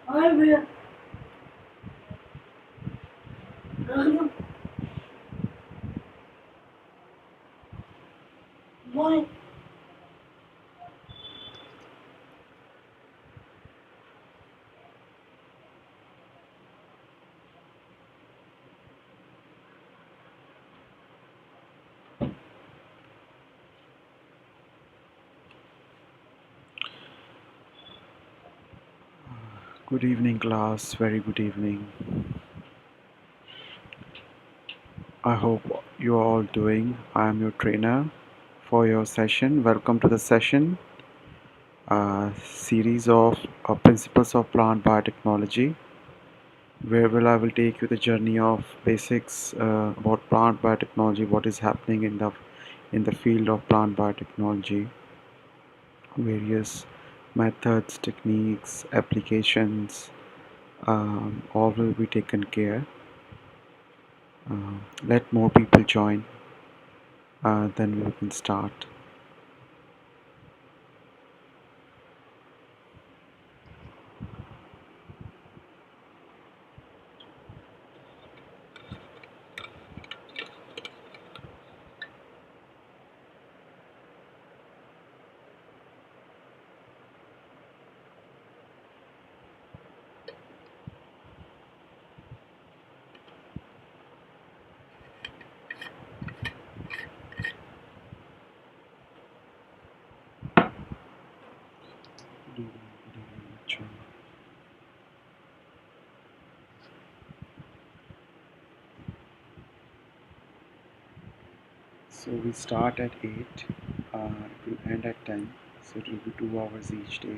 I will. Why? Good evening, class. Very good evening. I hope you are all doing. I am your trainer for your session. Welcome to the session series of Principles of Plant Biotechnology, where I will take you the journey of basics about plant biotechnology, what is happening in the field of plant biotechnology, various methods, techniques, applications, all will be taken care. Let more people join, then we can start. So we start at 8, it will end at 10, so it will be 2 hours each day.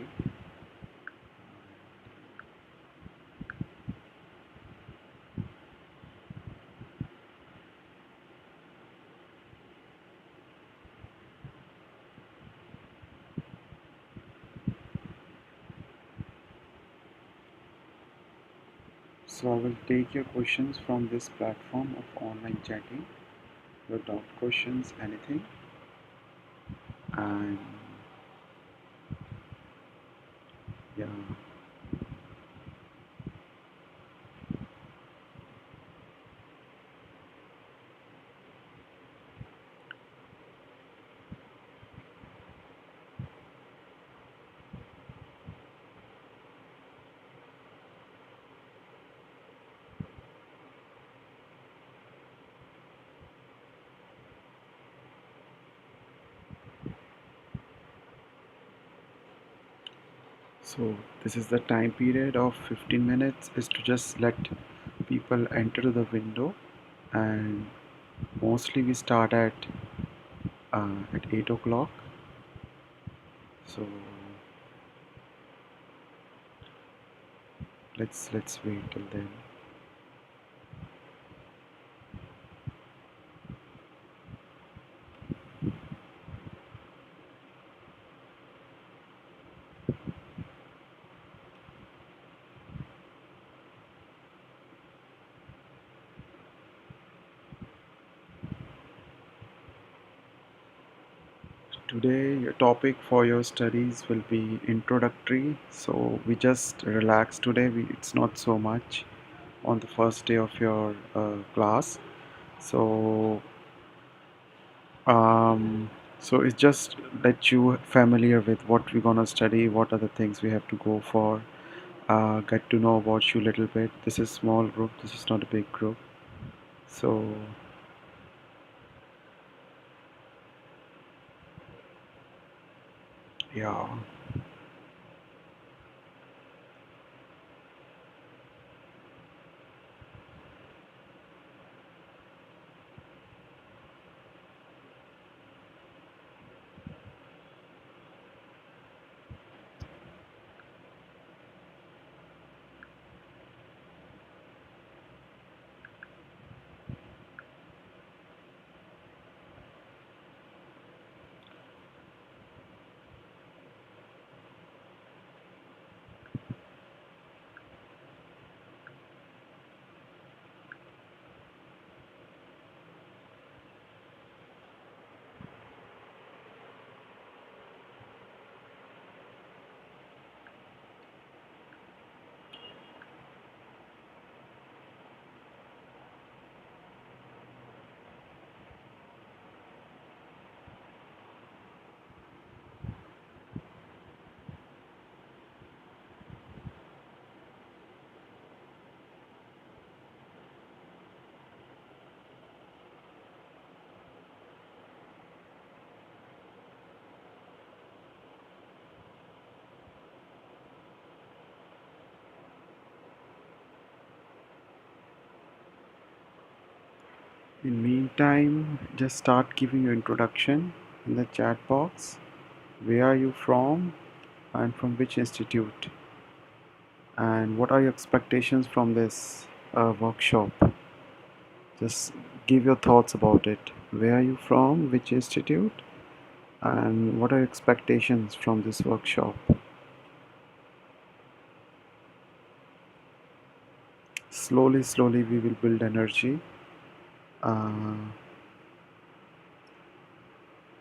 So I will take your questions from this platform of online chatting, your doubt questions, anything. And yeah, so this is the time period of 15 minutes is to just let people enter the window, and mostly we start at 8 o'clock. So let's wait till then. Today, your topic for your studies will be introductory. So we just relax today. It's not so much on the first day of your class. So um, so it's just let you familiar with what we're gonna study, what are the things we have to go for, get to know about you a little bit. This is small group. This is not a big group. So yeah. In meantime, just start giving your introduction in the chat box. Where are you from and from which institute? And what are your expectations from this workshop? Just give your thoughts about it. Where are you from? Which institute? And what are your expectations from this workshop? Slowly, slowly, we will build energy uh,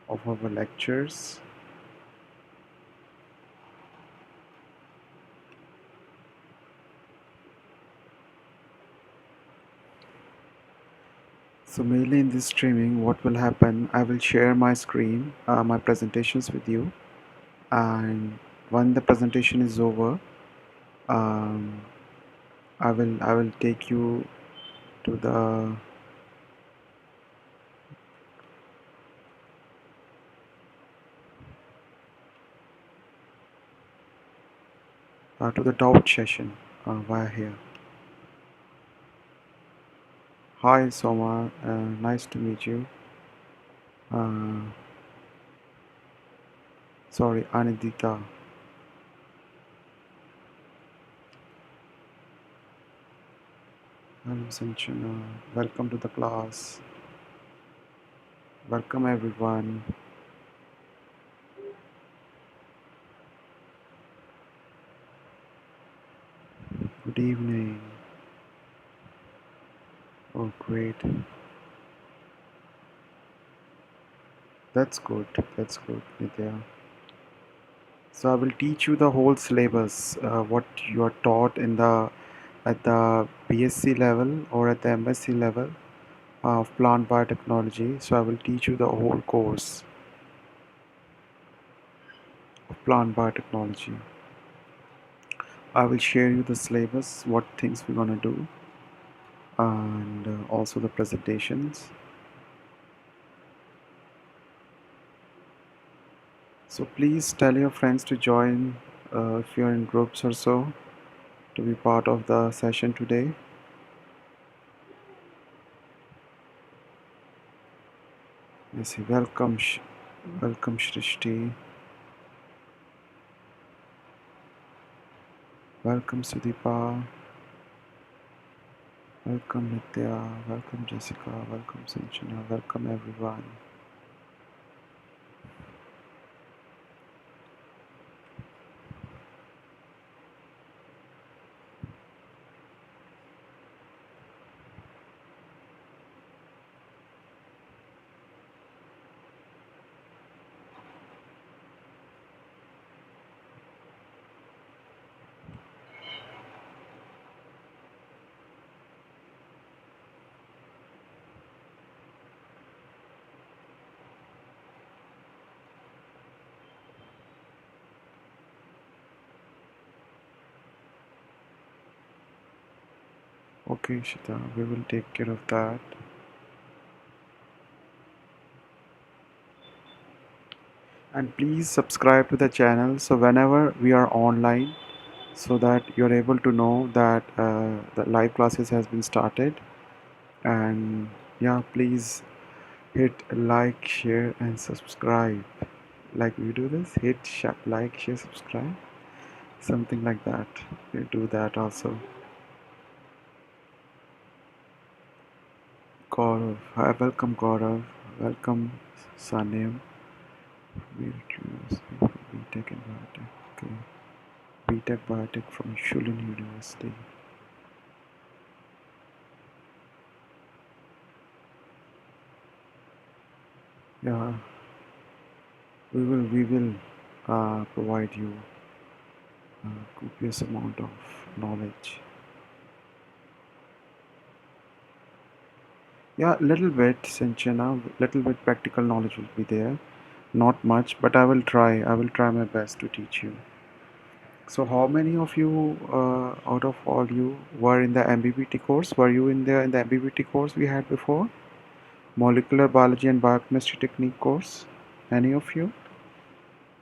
of our lectures. So mainly in this streaming, what will happen, I will share my screen, my presentations with you, and when the presentation is over, um, I will take you to the doubt session via here. Hi Soma, nice to meet you. Uh, sorry, Anidita. Hello, Sanchana. Welcome to the class. Welcome, everyone. Good evening. Oh, great. That's good. That's good, Nitya. So I will teach you the whole syllabus, what you are taught in the at the BSc level or at the MSc level of plant biotechnology. So I will teach you the whole course of plant biotechnology. I will share you the syllabus, what things we're gonna do, and also the presentations. So please tell your friends to join if you're in groups or so to be part of the session today. Yes, welcome, welcome Shrishti, welcome Sudeepa, welcome Nitya, welcome Jessica, welcome Sanchana, welcome everyone. Okay, Shita, we will take care of that. And please subscribe to the channel so whenever we are online, so that you're able to know that the live classes has been started. And yeah, please hit like, share, and subscribe. Like we do this, hit like, share, subscribe, something like that. We do that also. Gaurav, hi, welcome Gaurav, welcome Sanim. We choose BTech and Biotech. Okay, BTech Biotech from Shulin University. Yeah, we will provide you a copious amount of knowledge. Yeah, little bit, Sanchana, little bit practical knowledge will be there. Not much, but I will try. I will try my best to teach you. So, how many of you, out of all you, were in the MBBT course? Were you in the MBBT course we had before? Molecular biology and biochemistry technique course? Any of you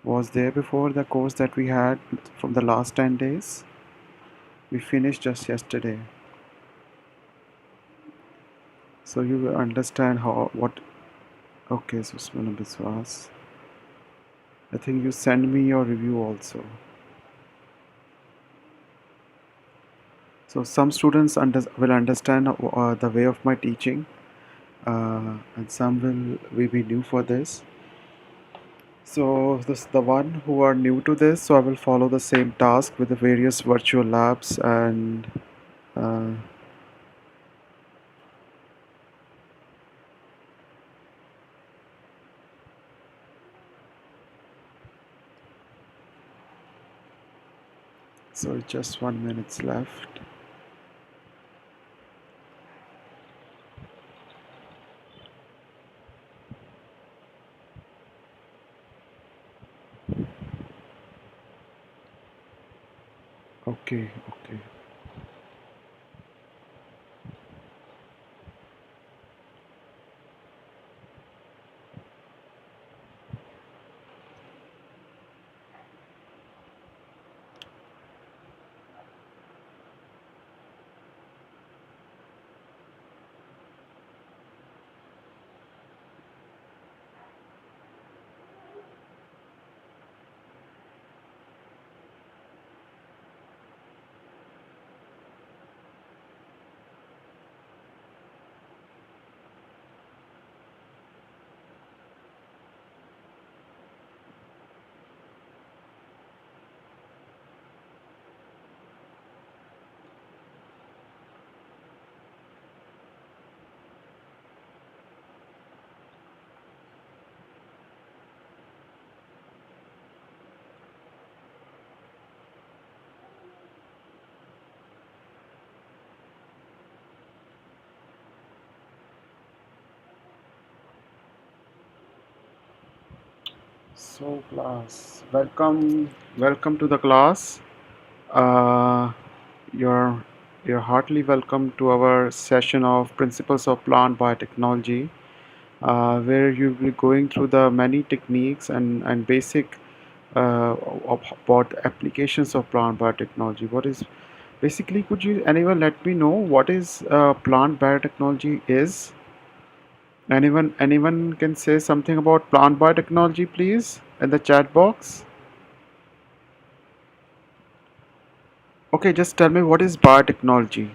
was there before the course that we had from the last 10 days? We finished just yesterday. So you will understand how what. Okay, so Smana Biswas. I think you send me your review also. So some students will understand the way of my teaching, and some will be new for this. So this the one who are new to this. So I will follow the same task with the various virtual labs and. Uh, so just 1 minute left. Okay, okay. So, class, welcome to the class. Uh, you're you're heartily welcome to our session of Principles of Plant Biotechnology, where you'll be going through the many techniques and basic about the applications of plant biotechnology. What is basically? Could you anyone let me know what is plant biotechnology is? Anyone can say something about plant biotechnology, please, in the chat box. Okay, just tell me what is biotechnology?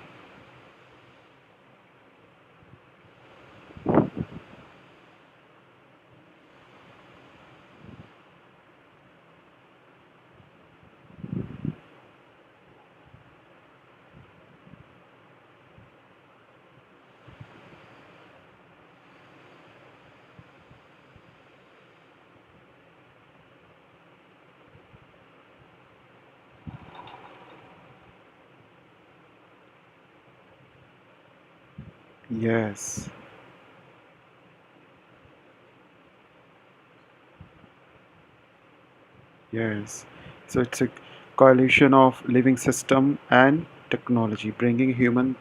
Yes, yes. So it's a coalition of living system and technology, bringing human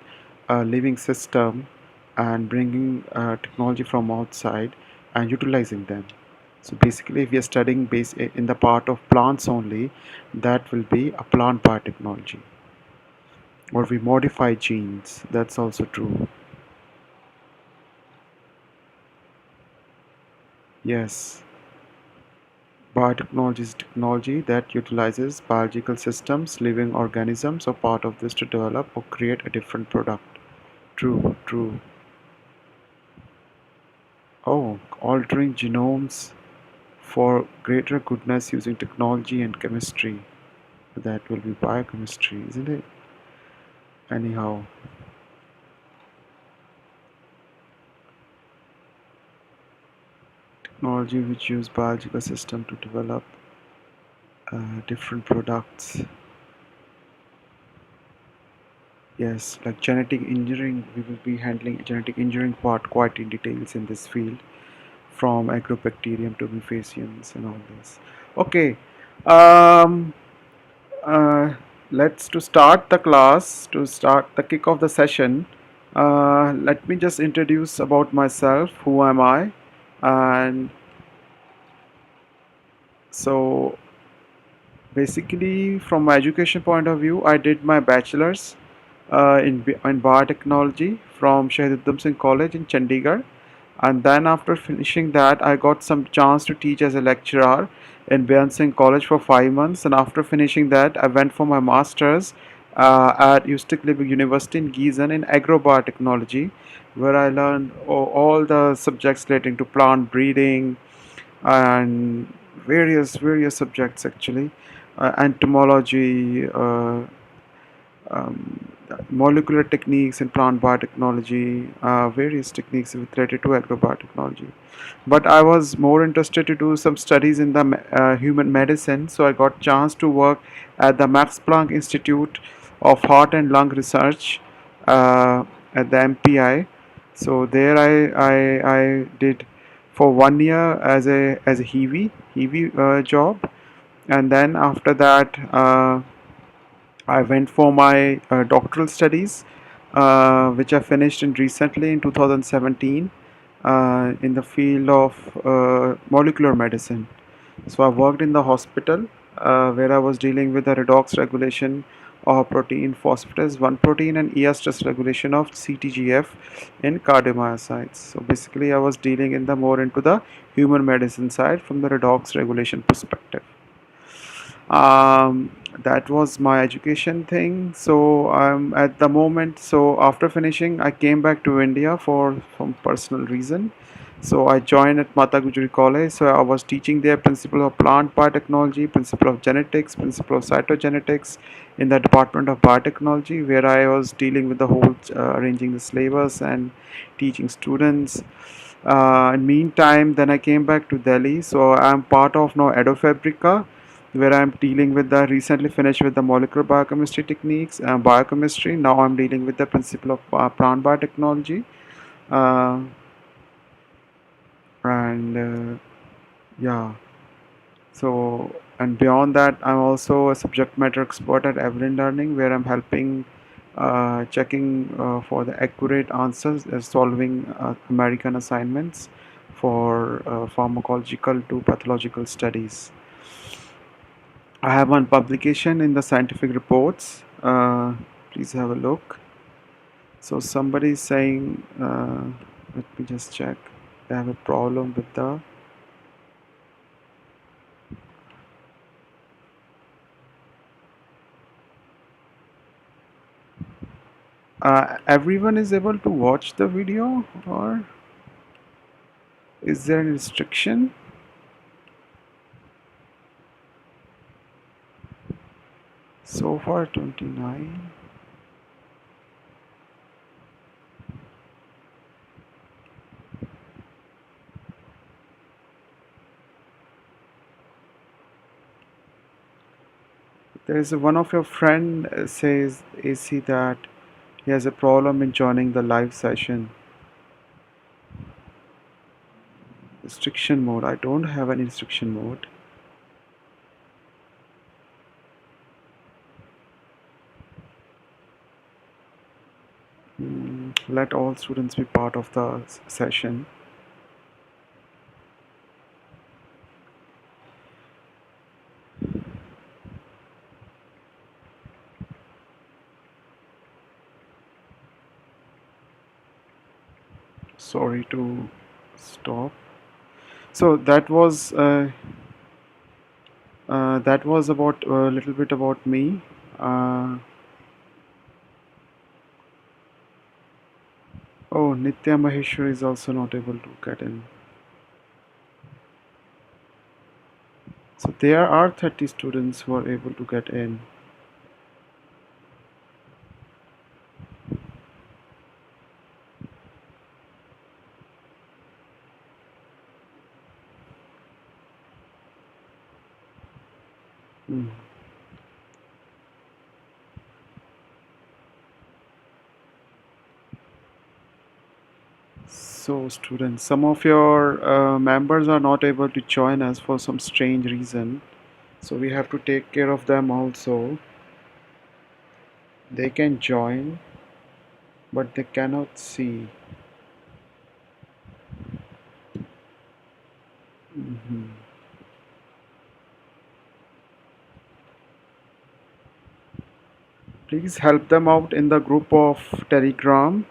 living system and bringing technology from outside and utilizing them. So basically, if we are studying base in the part of plants only, that will be a plant biotechnology. Or we modify genes. That's also true. Yes. Biotechnology is technology that utilizes biological systems, living organisms, or part of this to develop or create a different product. True, true. Oh, altering genomes for greater goodness using technology and chemistry. That will be biochemistry, isn't it? Anyhow, technology which use biological system to develop different products. Yes, like genetic engineering, we will be handling genetic engineering part quite in details in this field, from agrobacterium to mufacians and all this. Okay, um, uh, let's to start the class, to start the kick of the session. Let me just introduce about myself. Who am I? And so basically, from my education point of view, I did my bachelor's in biotechnology from Shahid Udham Singh College in Chandigarh. And then after finishing that, I got some chance to teach as a lecturer in Beyond Singh College for 5 months. And after finishing that, I went for my master's at Ustiklibi University in Gießen in agrobiotechnology, where I learned all the subjects relating to plant breeding and various subjects actually, entomology, molecular techniques in plant biotechnology, various techniques related to agrobiotechnology. But I was more interested to do some studies in the human medicine, so I got chance to work at the Max Planck Institute of Heart and Lung Research at the MPI. So there I did for 1 year as a heavy job, and then after that. I went for my doctoral studies, which I finished in recently in 2017 in the field of molecular medicine. So I worked in the hospital where I was dealing with the redox regulation of protein phosphatase 1 protein and ER stress regulation of CTGF in cardiomyocytes. So basically, I was dealing in the more into the human medicine side from the redox regulation perspective. That was my education thing. So at the moment, so after finishing I came back to India for some personal reason. So I joined at Mata Gujari College. So I was teaching there principle of plant biotechnology, principle of genetics, principle of cytogenetics in the department of biotechnology, where I was dealing with the whole arranging the syllabus and teaching students. In meantime, then I came back to Delhi. So I'm part of now Edufabrica, where I'm dealing with the recently finished with the molecular biochemistry techniques, biochemistry. Now I'm dealing with the principle of plant biotechnology, uh, and yeah. So, and beyond that, I'm also a subject matter expert at Evelyn Learning, where I'm helping checking for the accurate answers, solving American assignments for pharmacological to pathological studies. I have one publication in the scientific reports. Please have a look. So somebody is saying, let me just check. They have a problem with the. Everyone is able to watch the video, or is there any restriction? So far, 29. There is one of your friend says AC that he has a problem in joining the live session. Restriction mode. I don't have any restriction mode. Let all students be part of the session. Sorry to stop. So that was about a little bit about me. Uh, oh, Nitya Maheshwari is also not able to get in. So there are 30 students who are able to get in. Hmm. So students, some of your members are not able to join us for some strange reason. So we have to take care of them also. They can join, but they cannot see. Mhm. Please help them out in the group of Telegram.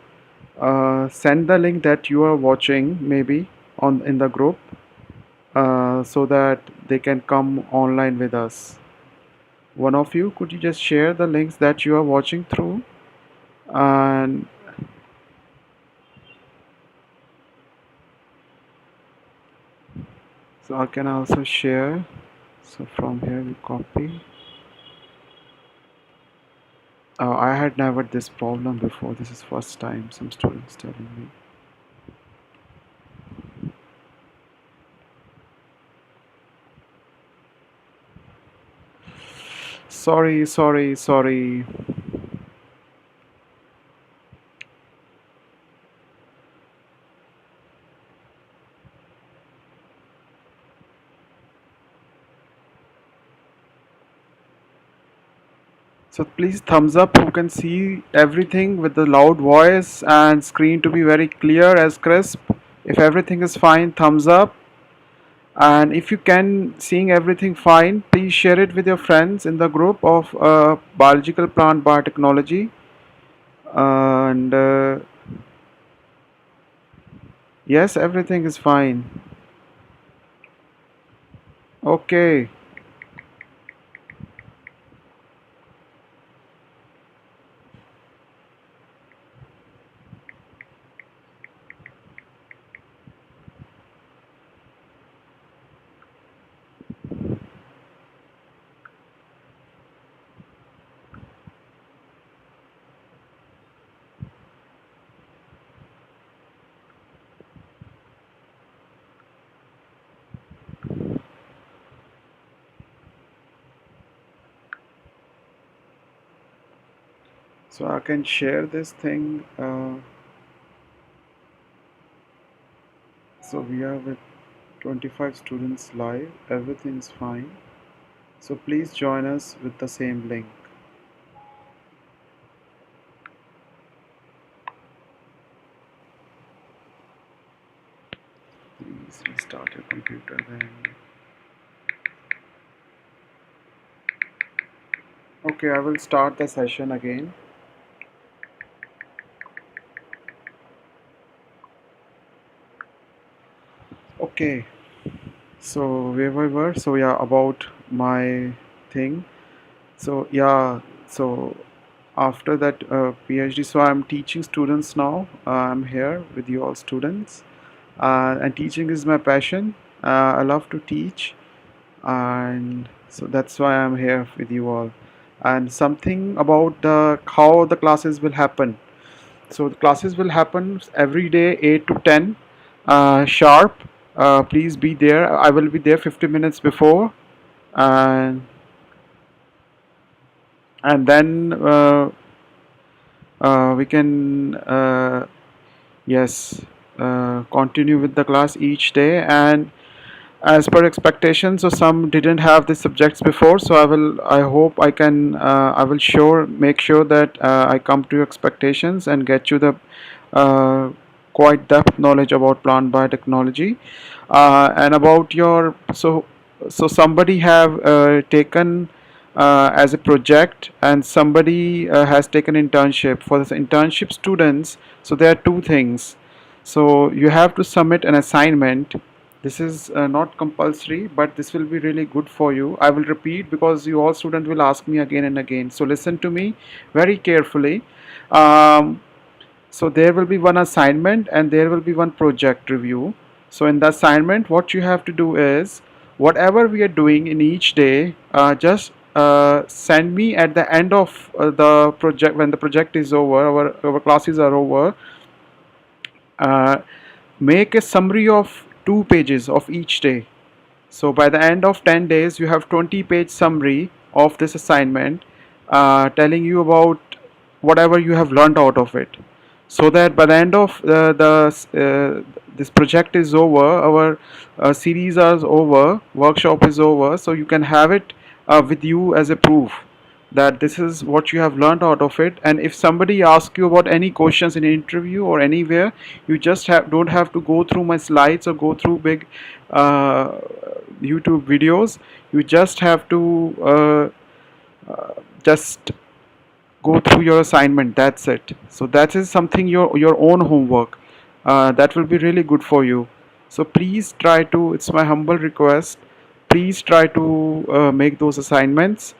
Send the link that you are watching maybe on in the group so that they can come online with us. One of you, could you just share the links that you are watching through? And so I can also share. So from here we copy. I had never this problem before. This is first time some students telling me. Sorry, sorry, sorry. So please thumbs up who can see everything with the loud voice and screen to be very clear as crisp. If everything is fine, thumbs up. And if you can seeing everything fine, please share it with your friends in the group of biological plant biotechnology. And yes, everything is fine. Okay. So I can share this thing. So we are with 25 students live, everything's fine. So please join us with the same link. Please restart your computer then. Okay, I will start the session again. Okay, so where we were? So yeah, about my thing. So yeah, so after that PhD, so I'm teaching students now. I'm here with you all students, and teaching is my passion. I love to teach, and so that's why I'm here with you all. And something about the how the classes will happen. So the classes will happen every day 8 to 10 sharp. Please be there. I will be there 50 minutes before, and then we can yes continue with the class each day. And as per expectations, so some didn't have the subjects before, so I hope I can I will make sure that I come to your expectations and get you the uh, quite depth knowledge about plant biotechnology, and about your so somebody have taken as a project, and somebody has taken internship. For this internship students, so there are two things. So you have to submit an assignment. This is not compulsory, but this will be really good for you. I will repeat because you all students will ask me again and again. So listen to me very carefully. Um, so there will be one assignment and there will be one project review. So in the assignment, what you have to do is whatever we are doing in each day, just send me at the end of the project, when the project is over, our classes are over. Uh, Make a summary of 2 pages of each day. So by the end of 10 days, you have 20-page summary of this assignment, telling you about whatever you have learned out of it. So that by the end of this project is over, our series is over, workshop is over, so you can have it with you as a proof that this is what you have learned out of it. And if somebody asks you about any questions in an interview or anywhere, you just don't have to go through my slides or go through big uh, YouTube videos. You just have to just go through your assignment. That's it. So that is something your own homework. That will be really good for you. So please try to. It's my humble request. Please try to make those assignments.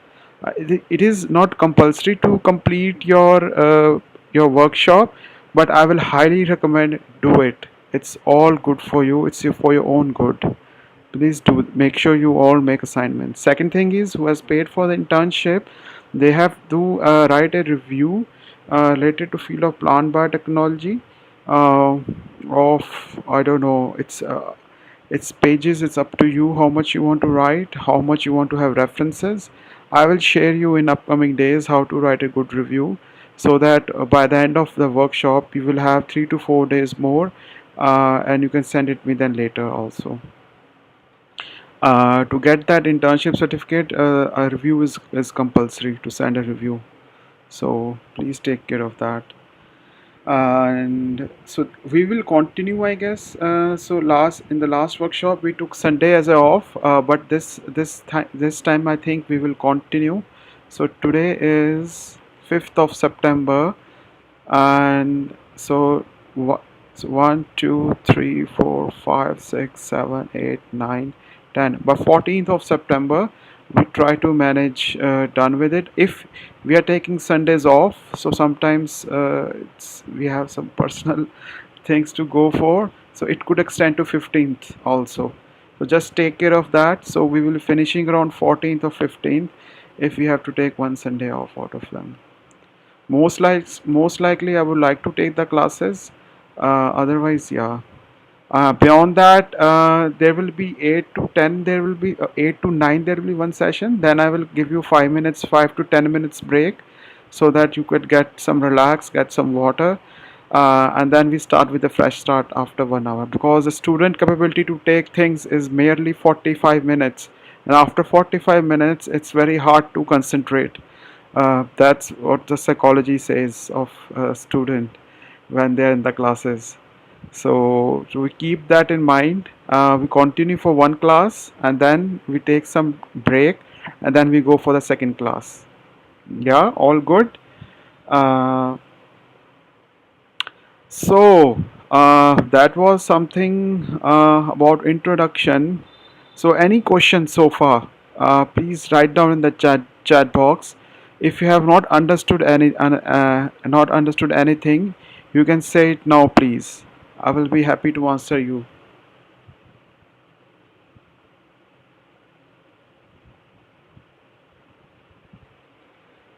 It is not compulsory to complete your workshop, but I will highly recommend do it. It's all good for you. It's for your own good. Please do make sure you all make assignments. Second thing is, who has paid for the internship, they have to write a review related to field of plant biotechnology, uh, of I don't know, it's pages. It's up to you how much you want to write, how much you want to have references. I will share you in upcoming days how to write a good review, so that by the end of the workshop you will have 3 to 4 days more, and you can send it me then later also. To get that internship certificate, a review is compulsory to send a review. So please take care of that. And so we will continue, I guess. So last in the last workshop we took Sunday as a off, but this time I think we will continue. So today is 5th of September, and so, so 1 2 3 4 5 6 7 8 9 10, but 14th of September we try to manage done with it. If we are taking Sundays off, so sometimes we have some personal things to go for, so it could extend to 15th also. So just take care of that. So we will be finishing around 14th or 15th if we have to take one Sunday off out of them. Most likely I would like to take the classes. Otherwise, yeah. Beyond that, there will be 8 to 10. There will be 8 to 9. There will be one session. Then I will give you 5 to 10 minutes break, so that you could get some relax, get some water, and then we start with a fresh start after 1 hour, because the student capability to take things is merely 45 minutes, and after 45 minutes it's very hard to concentrate. That's what the psychology says of a student when they're in the classes. So we keep that in mind. We continue for one class and then we take some break and then we go for the second class. Yeah, all good. Uh, so that was something about introduction. So any questions so far? Please write down in the chat box. If you have not understood anything, you can say it now, please. I will be happy to answer you.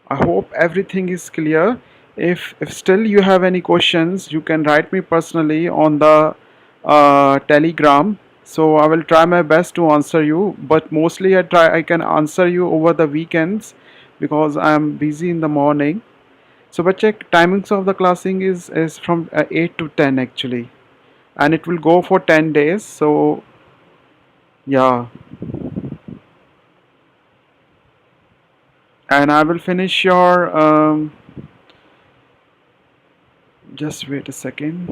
I hope everything is clear. If still you have any questions, you can write me personally on the Telegram. So I will try my best to answer you. But mostly I can answer you over the weekends because I am busy in the morning. So but check timings of the classing is from 8 to 10 actually, and it will go for 10 days. So yeah, and I will finish your just wait a second.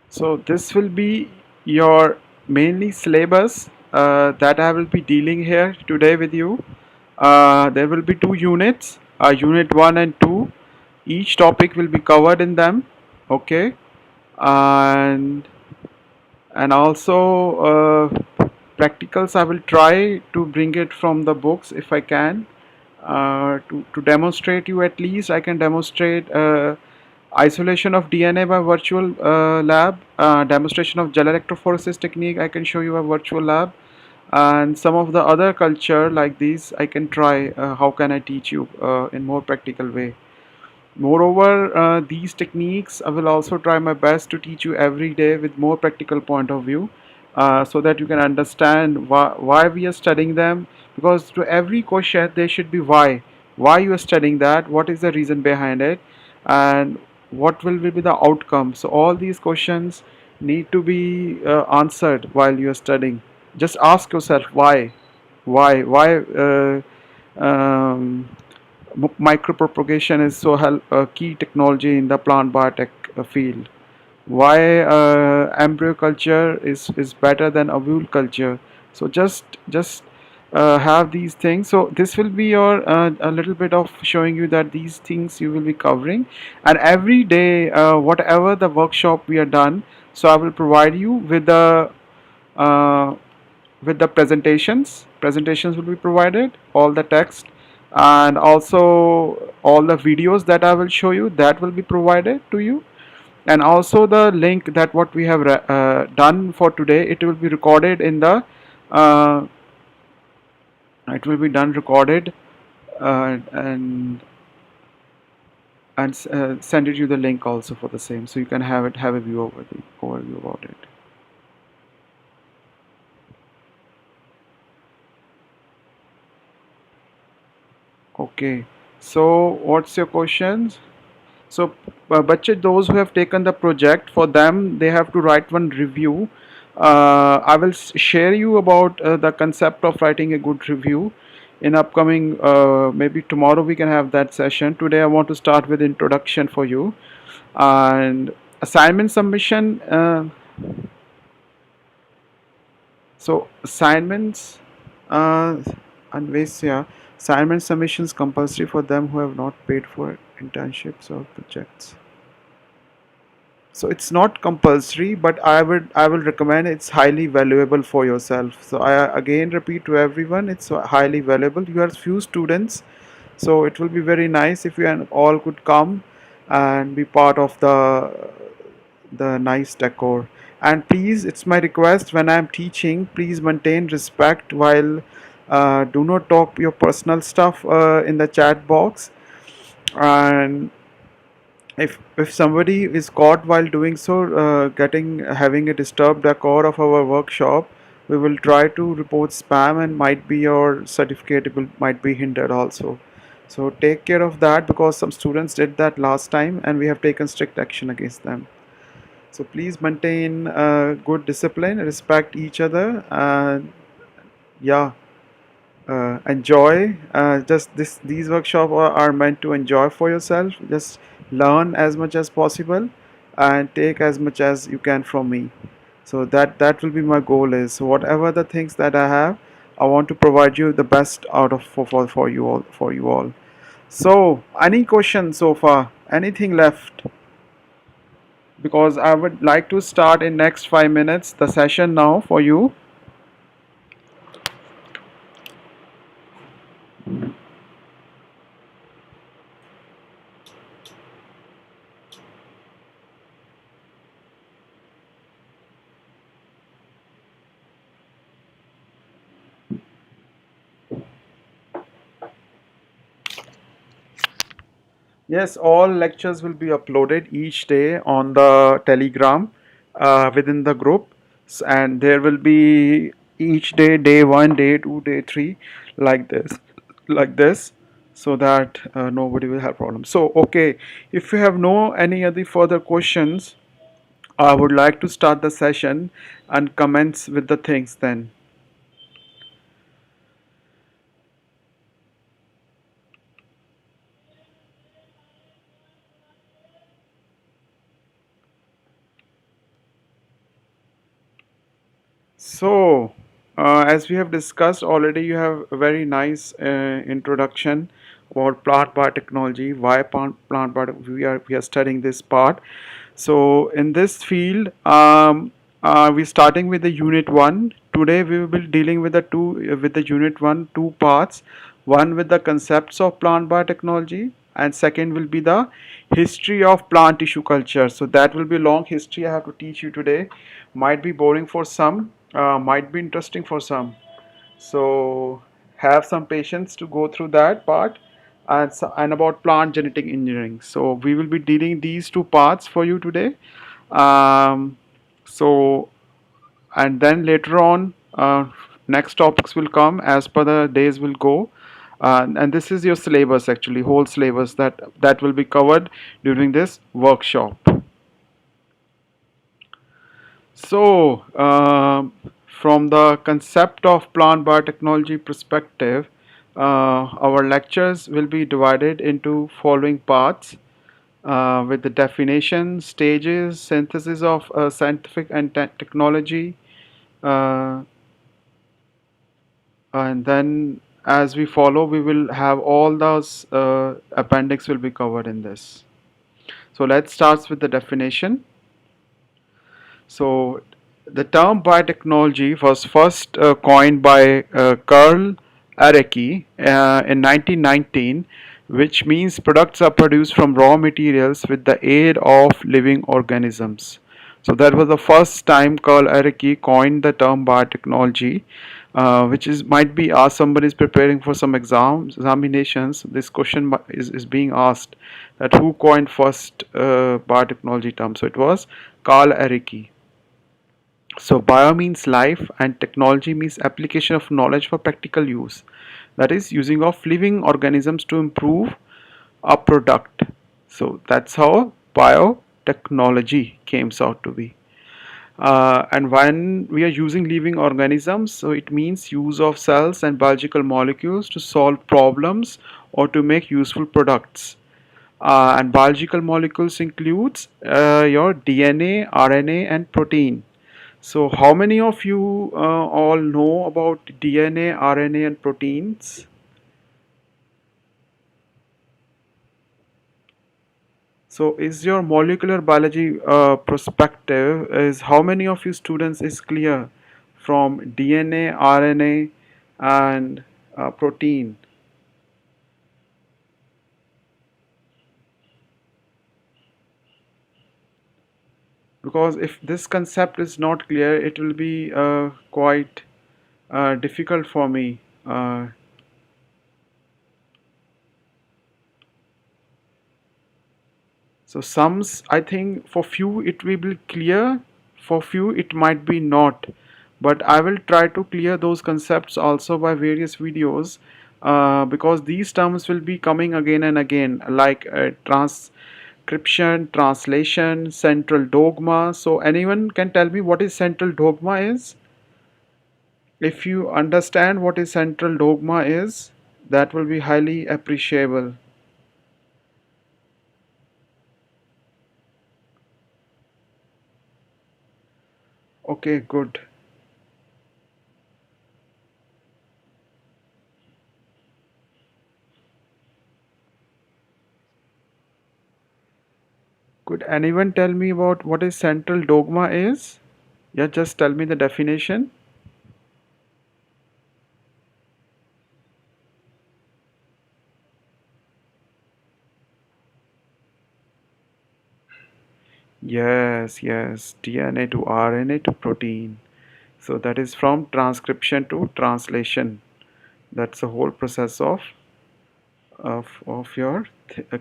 So this will be your mainly syllabus that I will be dealing here today with you. There will be two units, unit 1 and 2. Each topic will be covered in them. Okay, and also practicals I will try to bring it from the books if I can, to demonstrate you. At least I can demonstrate isolation of DNA by virtual lab, demonstration of gel electrophoresis technique I can show you a virtual lab, and some of the other culture like these I can try. How can I teach you in more practical way? Moreover, these techniques I will also try my best to teach you every day with more practical point of view, so that you can understand why we are studying them. Because to every question there should be why you are studying that, what is the reason behind it, and what will be the outcome. So all these questions need to be answered while you are studying. Just ask yourself why um, micropropagation is so key technology in the plant biotech field. Why embryo culture is better than ovule culture. So just have these things. So this will be your a little bit of showing you that these things you will be covering, and every day whatever the workshop we are done, so I will provide you uh, with the presentations will be provided, all the text, and also all the videos that I will show you, that will be provided to you, and also the link that what we have done for today, it will be recorded in the uh, it will be done recorded, and send it you the link also for the same, so you can have a view over the overview about it. Okay, so what's your questions? So, Bachche, those who have taken the project, for them, they have to write one review. I will share you about the concept of writing a good review in upcoming, maybe tomorrow we can have that session. Today I want to start with introduction for you. And assignment submission. So assignments, uh, and ways, yeah. Assignment submissions compulsory for them who have not paid for internships or projects. So it's not compulsory, but I will recommend, it's highly valuable for yourself. So I again repeat to everyone, it's highly valuable. You are few students, so it will be very nice if you and all could come and be part of the nice decor. And please, it's my request, when I'm teaching, please maintain respect while do not talk your personal stuff in the chat box. And if somebody is caught while doing so, getting having a disturbed decor of our workshop, we will try to report spam, and might be your certificate might be hindered also. So take care of that, because some students did that last time and we have taken strict action against them. So please maintain good discipline, respect each other, and yeah, enjoy. Just these workshops are meant to enjoy for yourself. Just learn as much as possible and take as much as you can from me. So that will be my goal. Is so whatever the things that I have, I want to provide you the best out of for you all, for you all. So any questions so far? Anything left? Because I would like to start in next 5 minutes the session now for you. Yes, all lectures will be uploaded each day on the Telegram within the group. And there will be each day, day one, day two, day three, like this, so that nobody will have problems. So, okay, if you have no any other further questions, I would like to start the session and commence with the things then. So, as we have discussed already, you have a very nice introduction about plant biotechnology. Why plant biotech? We are studying this part. So, in this field, we're starting with the unit one. Today, we will be dealing with the unit one two parts. One with the concepts of plant biotechnology, and second will be the history of plant tissue culture. So that will be a long history I have to teach you today. Might be boring for some, might be interesting for some. So have some patience to go through that part. And about plant genetic engineering. So we will be dealing these two parts for you today. Um, so and then later on, next topics will come as per the days will go. And this is your syllabus, actually whole syllabus that will be covered during this workshop. So, from the concept of plant biotechnology perspective, our lectures will be divided into following parts, with the definition, stages, synthesis of scientific and technology, uh, and then as we follow, we will have all those appendix will be covered in this. So let's start with the definition. So, the term biotechnology was first coined by Karl Areki in 1919, which means products are produced from raw materials with the aid of living organisms. So, that was the first time Karl Areki coined the term biotechnology, which is might be asked. Somebody is preparing for some examinations. This question is being asked that who coined first biotechnology term. So, it was Karl Areki. So, bio means life, and technology means application of knowledge for practical use. That is, using of living organisms to improve a product. So, that's how biotechnology came out to be. And when we are using living organisms, so it means use of cells and biological molecules to solve problems or to make useful products. And biological molecules includes your DNA, RNA, and protein. So, how many of you all know about DNA, RNA, and proteins? So, is your molecular biology perspective is how many of you students is clear from DNA, RNA, and protein? because if this concept is not clear, it will be quite difficult for me. So sums, I think for few it will be clear, for few it might be not. But I will try to clear those concepts also by various videos, because these terms will be coming again and again, like transcription, translation, central dogma. So anyone can tell me what is central dogma is? If you understand what is central dogma is, that will be highly appreciable. Okay, good. Could anyone tell me about what is central dogma is? Yeah, just tell me the definition. Yes, yes, DNA to RNA to protein. So that is from transcription to translation. That's the whole process of your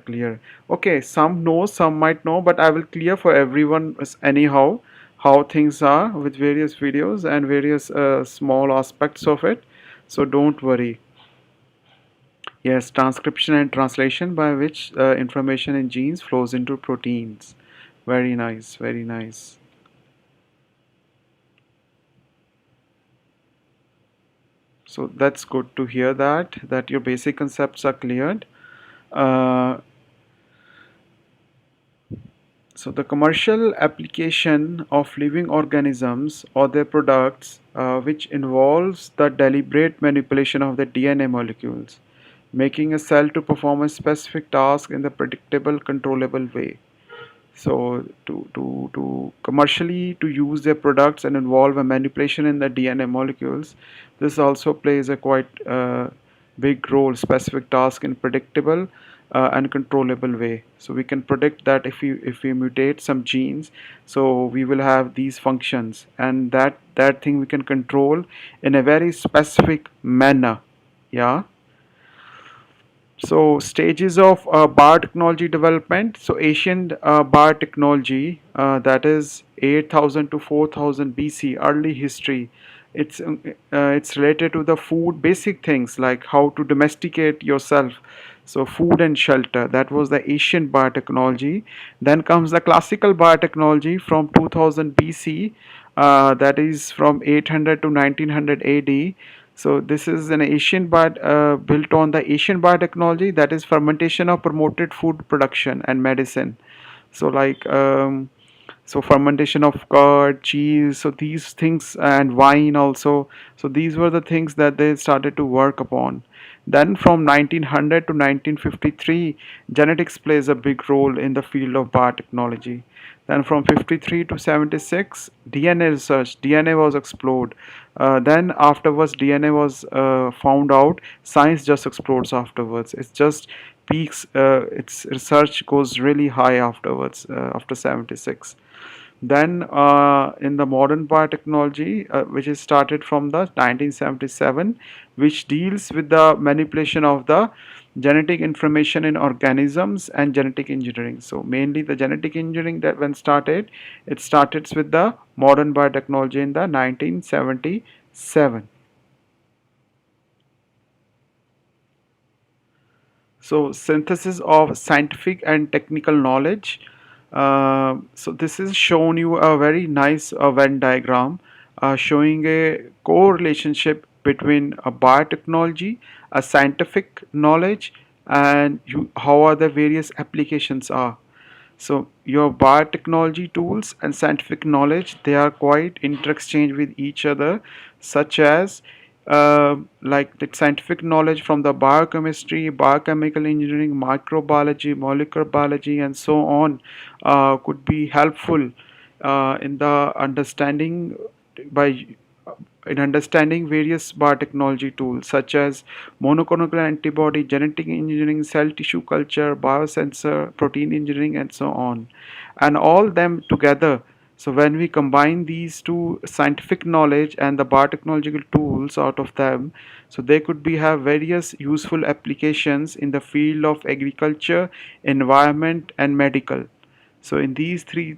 clear. Okay, some know, some might know, but I will clear for everyone anyhow how things are with various videos and various small aspects of it. So don't worry. Yes, transcription and translation by which information in genes flows into proteins. Very nice, very nice. So that's good to hear that your basic concepts are cleared. Uh, so the commercial application of living organisms or their products, which involves the deliberate manipulation of the DNA molecules, making a cell to perform a specific task in the predictable, controllable way. So to commercially to use their products and involve a manipulation in the DNA molecules, this also plays a quite big role, specific task in predictable and controllable way. So we can predict that if we mutate some genes, so we will have these functions, and that thing we can control in a very specific manner. Yeah. So stages of biotechnology development. So ancient biotechnology, that is 8,000 to 4,000 BC, early history. It's related to the food, basic things like how to domesticate yourself. So food and shelter. That was the ancient biotechnology. Then comes the classical biotechnology from 2000 BC. That is from 800 to 1900 AD. So this is an Asian built on the Asian biotechnology, that is fermentation of promoted food production and medicine. So so fermentation of curd, cheese, so these things, and wine also. So these were the things that they started to work upon. Then from 1900 to 1953, genetics plays a big role in the field of biotechnology. Then from 53 to 76, DNA research, DNA was explored. Then afterwards, DNA was found out. Science just explodes afterwards. It's just peaks. Its research goes really high afterwards. After 76. Then in the modern biotechnology, which is started from the 1977, which deals with the manipulation of the genetic information in organisms and genetic engineering. So mainly the genetic engineering that when started, it started with the modern biotechnology in the 1977. So synthesis of scientific and technical knowledge. So this is shown you a very nice Venn diagram showing a correlationship between a biotechnology, a scientific knowledge, and how are the various applications are. So your biotechnology tools and scientific knowledge, they are quite interexchanged with each other, such as like the scientific knowledge from the biochemistry, biochemical engineering, microbiology, molecular biology, and so on could be helpful in the understanding by in understanding various biotechnology tools such as monoclonal antibody, genetic engineering, cell tissue culture, biosensor, protein engineering, and so on. And all them together, So when we combine these two, scientific knowledge and the biotechnological tools out of them, so they could be have various useful applications in the field of agriculture, environment, and medical. So in these three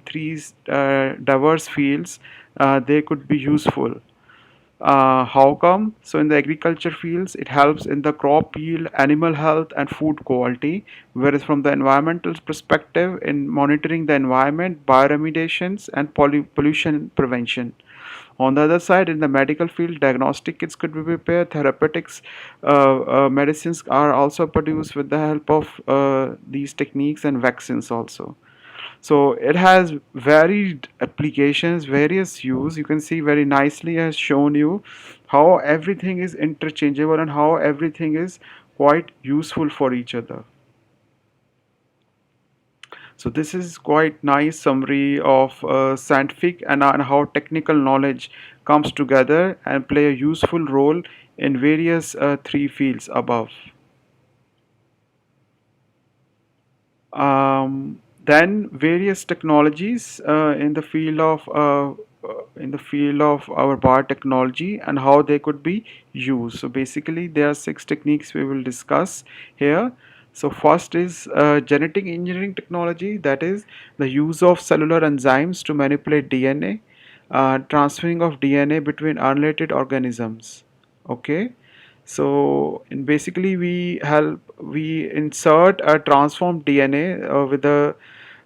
diverse fields, they could be useful. How come? So in the agriculture fields, it helps in the crop yield, animal health, and food quality. Whereas from the environmental perspective, in monitoring the environment, bioremediations, and pollution prevention. On the other side, in the medical field, diagnostic kits could be prepared, therapeutics, medicines are also produced with the help of these techniques, and vaccines also. So it has varied applications, various use. You can see very nicely has shown you how everything is interchangeable and how everything is quite useful for each other. So this is quite nice summary of scientific and how technical knowledge comes together and play a useful role in various three fields above. Then various technologies in the field of our biotechnology and how they could be used. So basically there are six techniques we will discuss here. So first is genetic engineering technology, that is the use of cellular enzymes to manipulate DNA, transferring of DNA between unrelated organisms. Okay, so in basically we insert a transformed DNA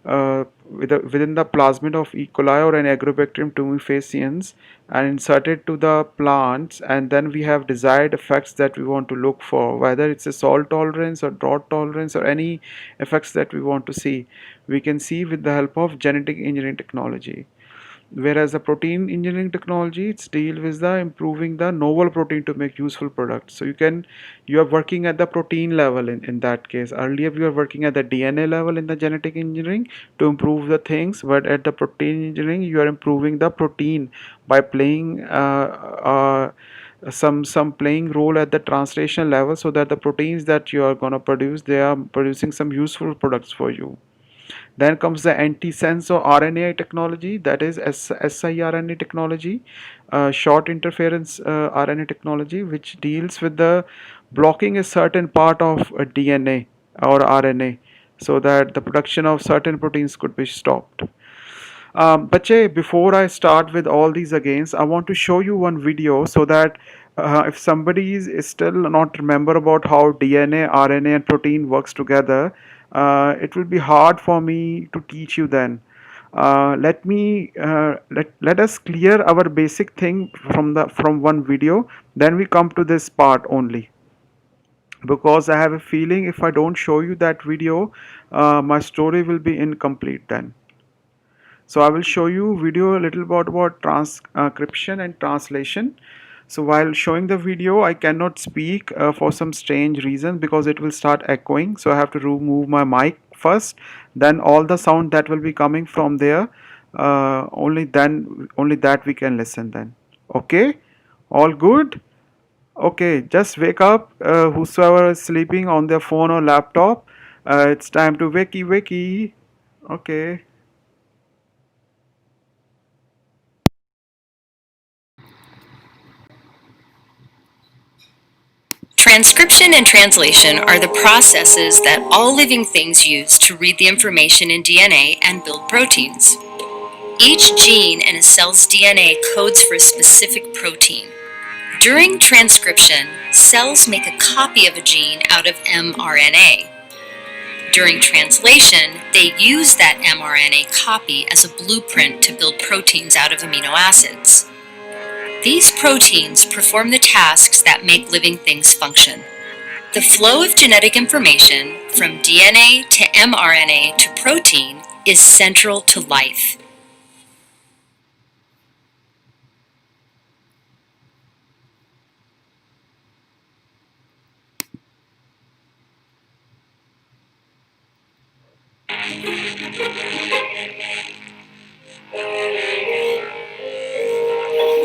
within the plasmid of E. coli or an Agrobacterium tumefaciens and insert it to the plants, and then we have desired effects that we want to look for, whether it's a salt tolerance or drought tolerance or any effects that we want to see. We can see with the help of genetic engineering technology. Whereas the protein engineering technology, it's deal with the improving the novel protein to make useful products. So you are working at the protein level in that case. Earlier we were working at the DNA level in the genetic engineering to improve the things, but at the protein engineering you are improving the protein by playing some playing role at the translation level, so that the proteins that you are going to produce, they are producing some useful products for you. Then comes the antisense or RNA technology, that is siRNA technology, short interference RNA technology, which deals with the blocking a certain part of DNA or RNA so that the production of certain proteins could be stopped. Bache, before I start with all these agains, I want to show you one video so that if somebody is still not remember about how DNA, RNA, and protein works together, it will be hard for me to teach you then. Let us clear our basic thing from one video, then we come to this part only, because I have a feeling if I don't show you that video, my story will be incomplete then. So I will show you video a little about transcription and translation. So while showing the video, I cannot speak for some strange reason because it will start echoing. So I have to remove my mic first. Then all the sound that will be coming from there, only that we can listen then. Okay, all good. Okay, just wake up. Whosoever is sleeping on their phone or laptop, it's time to wakey. Okay. Transcription and translation are the processes that all living things use to read the information in DNA and build proteins. Each gene in a cell's DNA codes for a specific protein. During transcription, cells make a copy of a gene out of mRNA. During translation, they use that mRNA copy as a blueprint to build proteins out of amino acids. These proteins perform the tasks that make living things function. The flow of genetic information from DNA to mRNA to protein is central to life.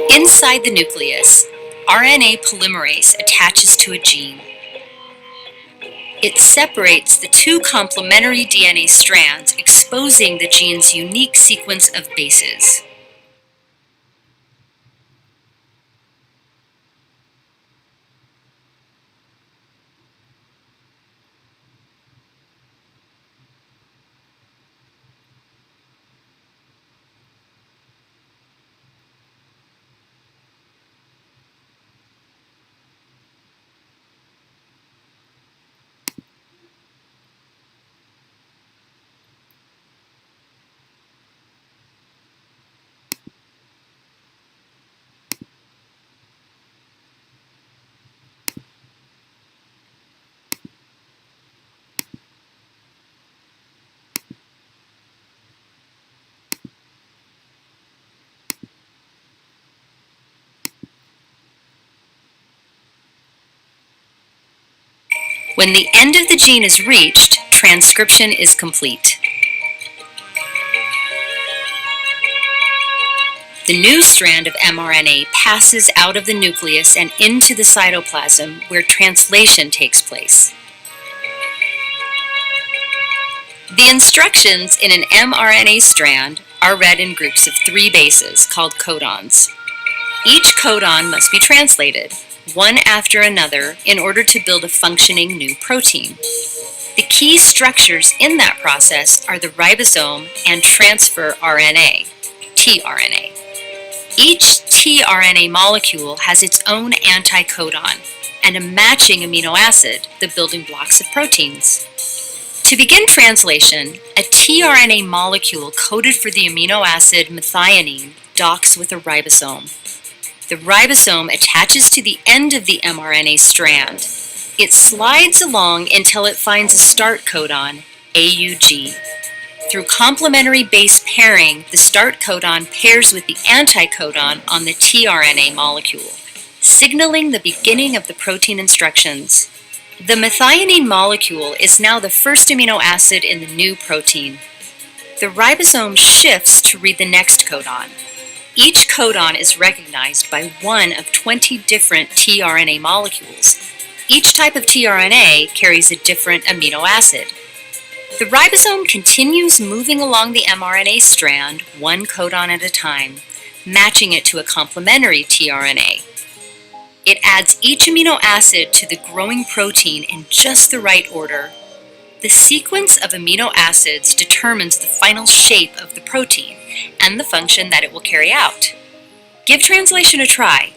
Inside the nucleus, RNA polymerase attaches to a gene. It separates the two complementary DNA strands, exposing the gene's unique sequence of bases. When the end of the gene is reached, transcription is complete. The new strand of mRNA passes out of the nucleus and into the cytoplasm, where translation takes place. The instructions in an mRNA strand are read in groups of 3 bases called codons. Each codon must be translated, one after another, in order to build a functioning new protein. The key structures in that process are the ribosome and transfer RNA, tRNA. Each tRNA molecule has its own anticodon and a matching amino acid, the building blocks of proteins. To begin translation, a tRNA molecule coded for the amino acid methionine docks with a ribosome. The ribosome attaches to the end of the mRNA strand. It slides along until it finds a start codon, AUG. Through complementary base pairing, the start codon pairs with the anticodon on the tRNA molecule, signaling the beginning of the protein instructions. The methionine molecule is now the first amino acid in the new protein. The ribosome shifts to read the next codon. Each codon is recognized by one of 20 different tRNA molecules. Each type of tRNA carries a different amino acid. The ribosome continues moving along the mRNA strand, one codon at a time, matching it to a complementary tRNA. It adds each amino acid to the growing protein in just the right order. The sequence of amino acids determines the final shape of the protein and the function that it will carry out. Give translation a try.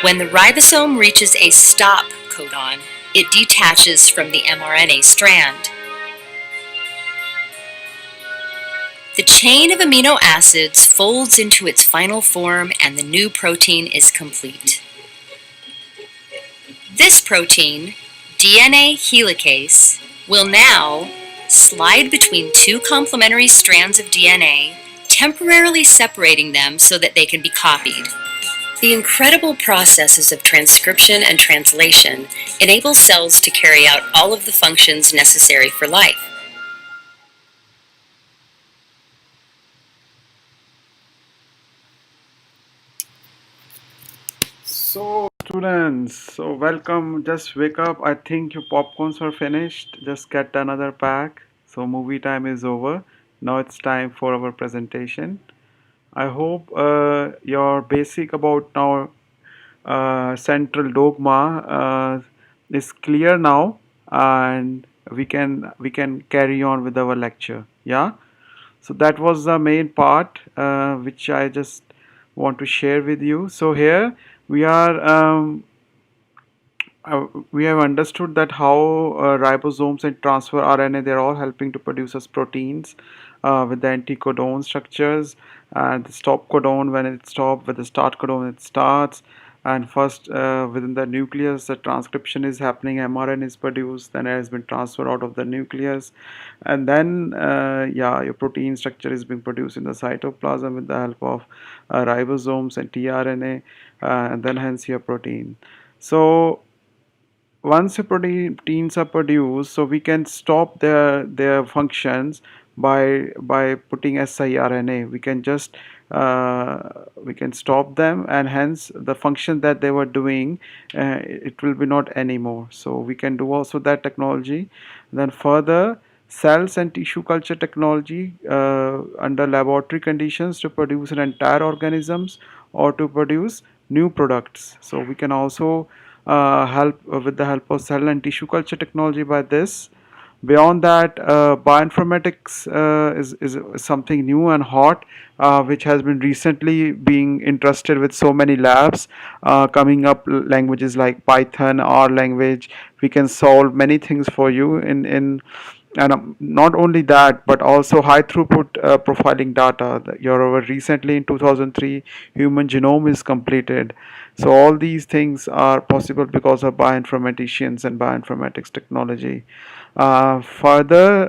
When the ribosome reaches a stop codon, it detaches from the mRNA strand. The chain of amino acids folds into its final form and the new protein is complete. This protein, DNA helicase, will now slide between 2 complementary strands of DNA, temporarily separating them so that they can be copied. The incredible processes of transcription and translation enable cells to carry out all of the functions necessary for life. So, students, so welcome. Just wake up. I think your popcorns are finished. Just get another pack. So, movie time is over. Now it's time for our presentation. I hope your basic about now central dogma is clear now, and we can carry on with our lecture. Yeah. So that was the main part which I just want to share with you. So here we are. We have understood that how ribosomes and transfer RNA, they're all helping to produce us proteins with the anticodon structures, and the stop codon when it stops, with the start codon when it starts. And first, within the nucleus, the transcription is happening, mRNA is produced, then it has been transferred out of the nucleus, and then yeah, your protein structure is being produced in the cytoplasm with the help of ribosomes and tRNA, and then hence your protein. So once the proteins are produced, so we can stop their functions by putting siRNA. We can just we can stop them, and hence the function that they were doing, it will be not anymore. So we can do also that technology. Then further, cells and tissue culture technology under laboratory conditions to produce an entire organisms or to produce new products. So we can also help with the help of cell and tissue culture technology by this. Beyond that, bioinformatics is something new and hot, which has been recently being interested with so many labs coming up. Languages like Python, R language, we can solve many things for you in and not only that, but also high throughput profiling data. Your recently in 2003 human genome is completed. So all these things are possible because of bioinformaticians and bioinformatics technology. Further,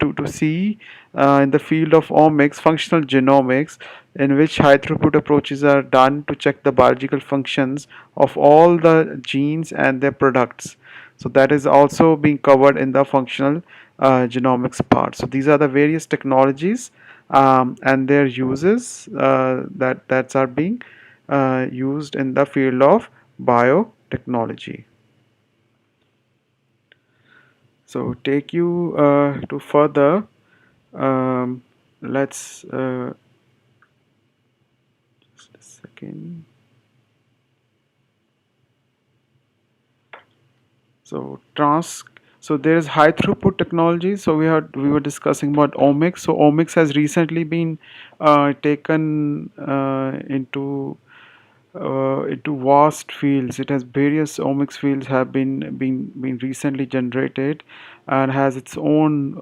to see in the field of omics, functional genomics, in which high throughput approaches are done to check the biological functions of all the genes and their products. So that is also being covered in the functional genomics part. So these are the various technologies and their uses that are being used in the field of biotechnology. So take you to further. Let's just a second. So trans. So there is high throughput technology. So we were discussing about omics. So omics has recently been taken into vast fields. It has various omics fields have been recently generated, and has its own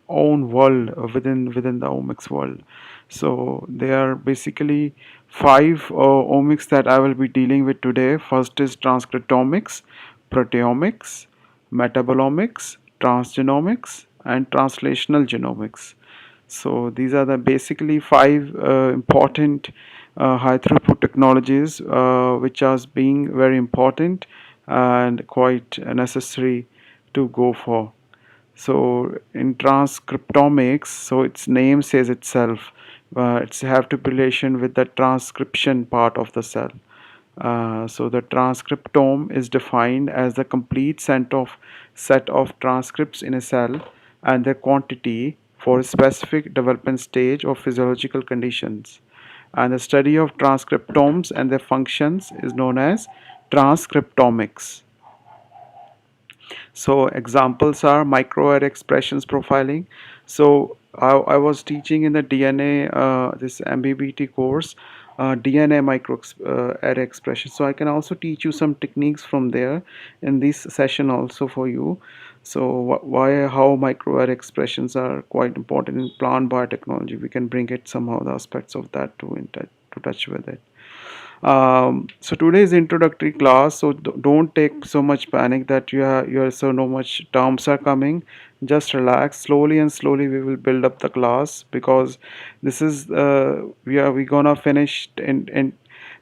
world within the omics world. So there are basically five omics that I will be dealing with today. First is transcriptomics, proteomics, metabolomics, transgenomics, and translational genomics. So these are the basically five important high throughput technologies which are being very important and quite necessary to go for. So in transcriptomics, so its name says itself, it's have to be relation with the transcription part of the cell. So the transcriptome is defined as the complete set of transcripts in a cell and their quantity for a specific development stage or physiological conditions. And the study of transcriptomes and their functions is known as transcriptomics. So examples are microarray expressions profiling. So I was teaching in the DNA this MBBT course, DNA array expression. So I can also teach you some techniques from there in this session also for you. So why how microarray expressions are quite important in plant biotechnology. We can bring it somehow the aspects of that to touch with it. So today's introductory class, so don't take so much panic that you are so no much terms are coming. Just relax, slowly and slowly we will build up the class, because this is we gonna finish in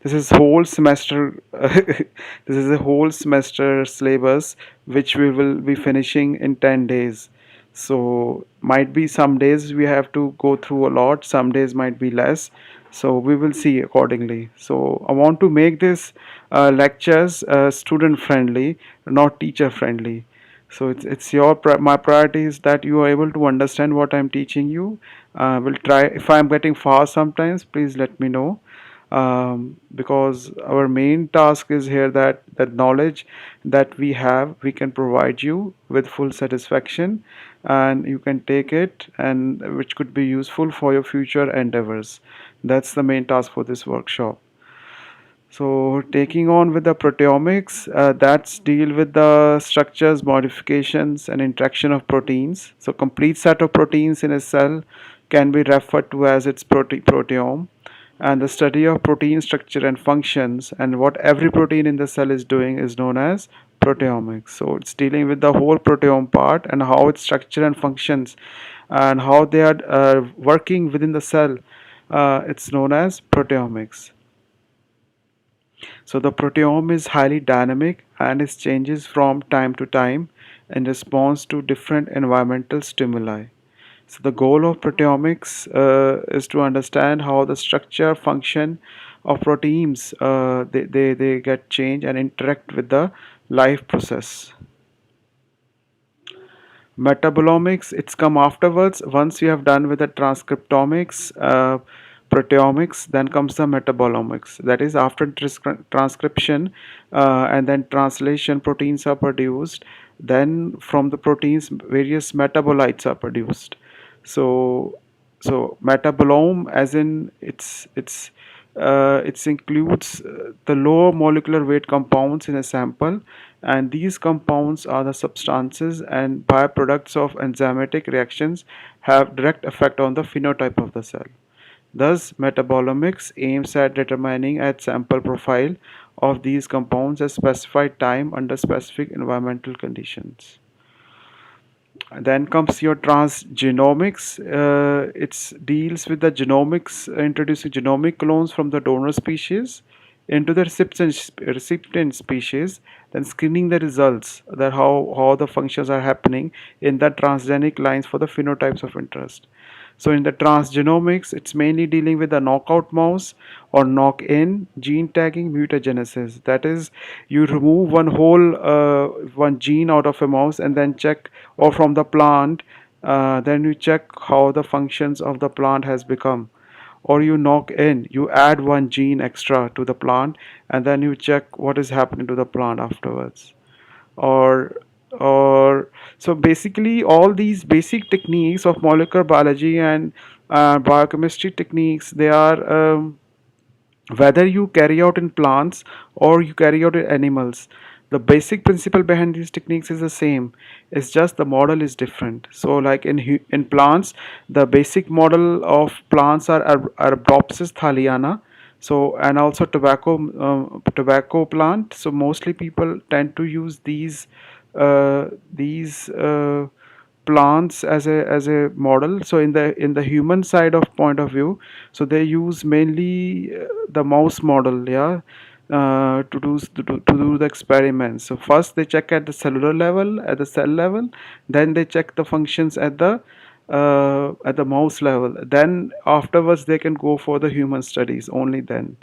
this is whole semester this is a whole semester syllabus which we will be finishing in 10 days. So might be some days we have to go through a lot, some days might be less, so we will see accordingly. So I want to make this lectures student friendly, not teacher friendly. So it's my priority is that you are able to understand what I'm teaching you, We'll try. If I'm getting fast sometimes, please let me know. Because our main task is here that that knowledge that we have, we can provide you with full satisfaction, and you can take it, and which could be useful for your future endeavors. That's the main task for this workshop. So taking on with the proteomics, that's deal with the structures, modifications, and interaction of proteins. So complete set of proteins in a cell can be referred to as its proteome, and the study of protein structure and functions and what every protein in the cell is doing is known as proteomics. So it's dealing with the whole proteome part and how its structure and functions and how they are working within the cell. It's known as proteomics. So the proteome is highly dynamic and it changes from time to time in response to different environmental stimuli. So the goal of proteomics is to understand how the structure, function of proteins they get changed and interact with the life process. Metabolomics, it's come afterwards. Once you have done with the transcriptomics, proteomics, then comes the metabolomics. That is after transcription and then translation, proteins are produced. Then from the proteins, various metabolites are produced. So, so metabolome, as in it includes the lower molecular weight compounds in a sample, and these compounds are the substances and byproducts of enzymatic reactions have direct effect on the phenotype of the cell. Thus, metabolomics aims at determining a sample profile of these compounds at specified time under specific environmental conditions. Then comes your transgenomics. It deals with the genomics, introducing genomic clones from the donor species into the recipient species, then screening the results, that how the functions are happening in the transgenic lines for the phenotypes of interest. So in the transgenomics, it's mainly dealing with the knockout mouse or knock-in gene tagging mutagenesis. That is, you remove one whole one gene out of a mouse and then check, or from the plant, then you check how the functions of the plant has become. Or you knock in, you add one gene extra to the plant, and then you check what is happening to the plant afterwards. Or or so basically all these basic techniques of molecular biology and biochemistry techniques, they are whether you carry out in plants or you carry out in animals, the basic principle behind these techniques is the same. It's just the model is different. So like in plants, the basic model of plants are Arabidopsis thaliana. So and also tobacco plant. So mostly people tend to use these plants as a model. So in the human side of point of view, so they use mainly the mouse model, yeah, to do the experiments. So first they check at the cellular level, at the cell level, then they check the functions at the mouse level, then afterwards they can go for the human studies only then.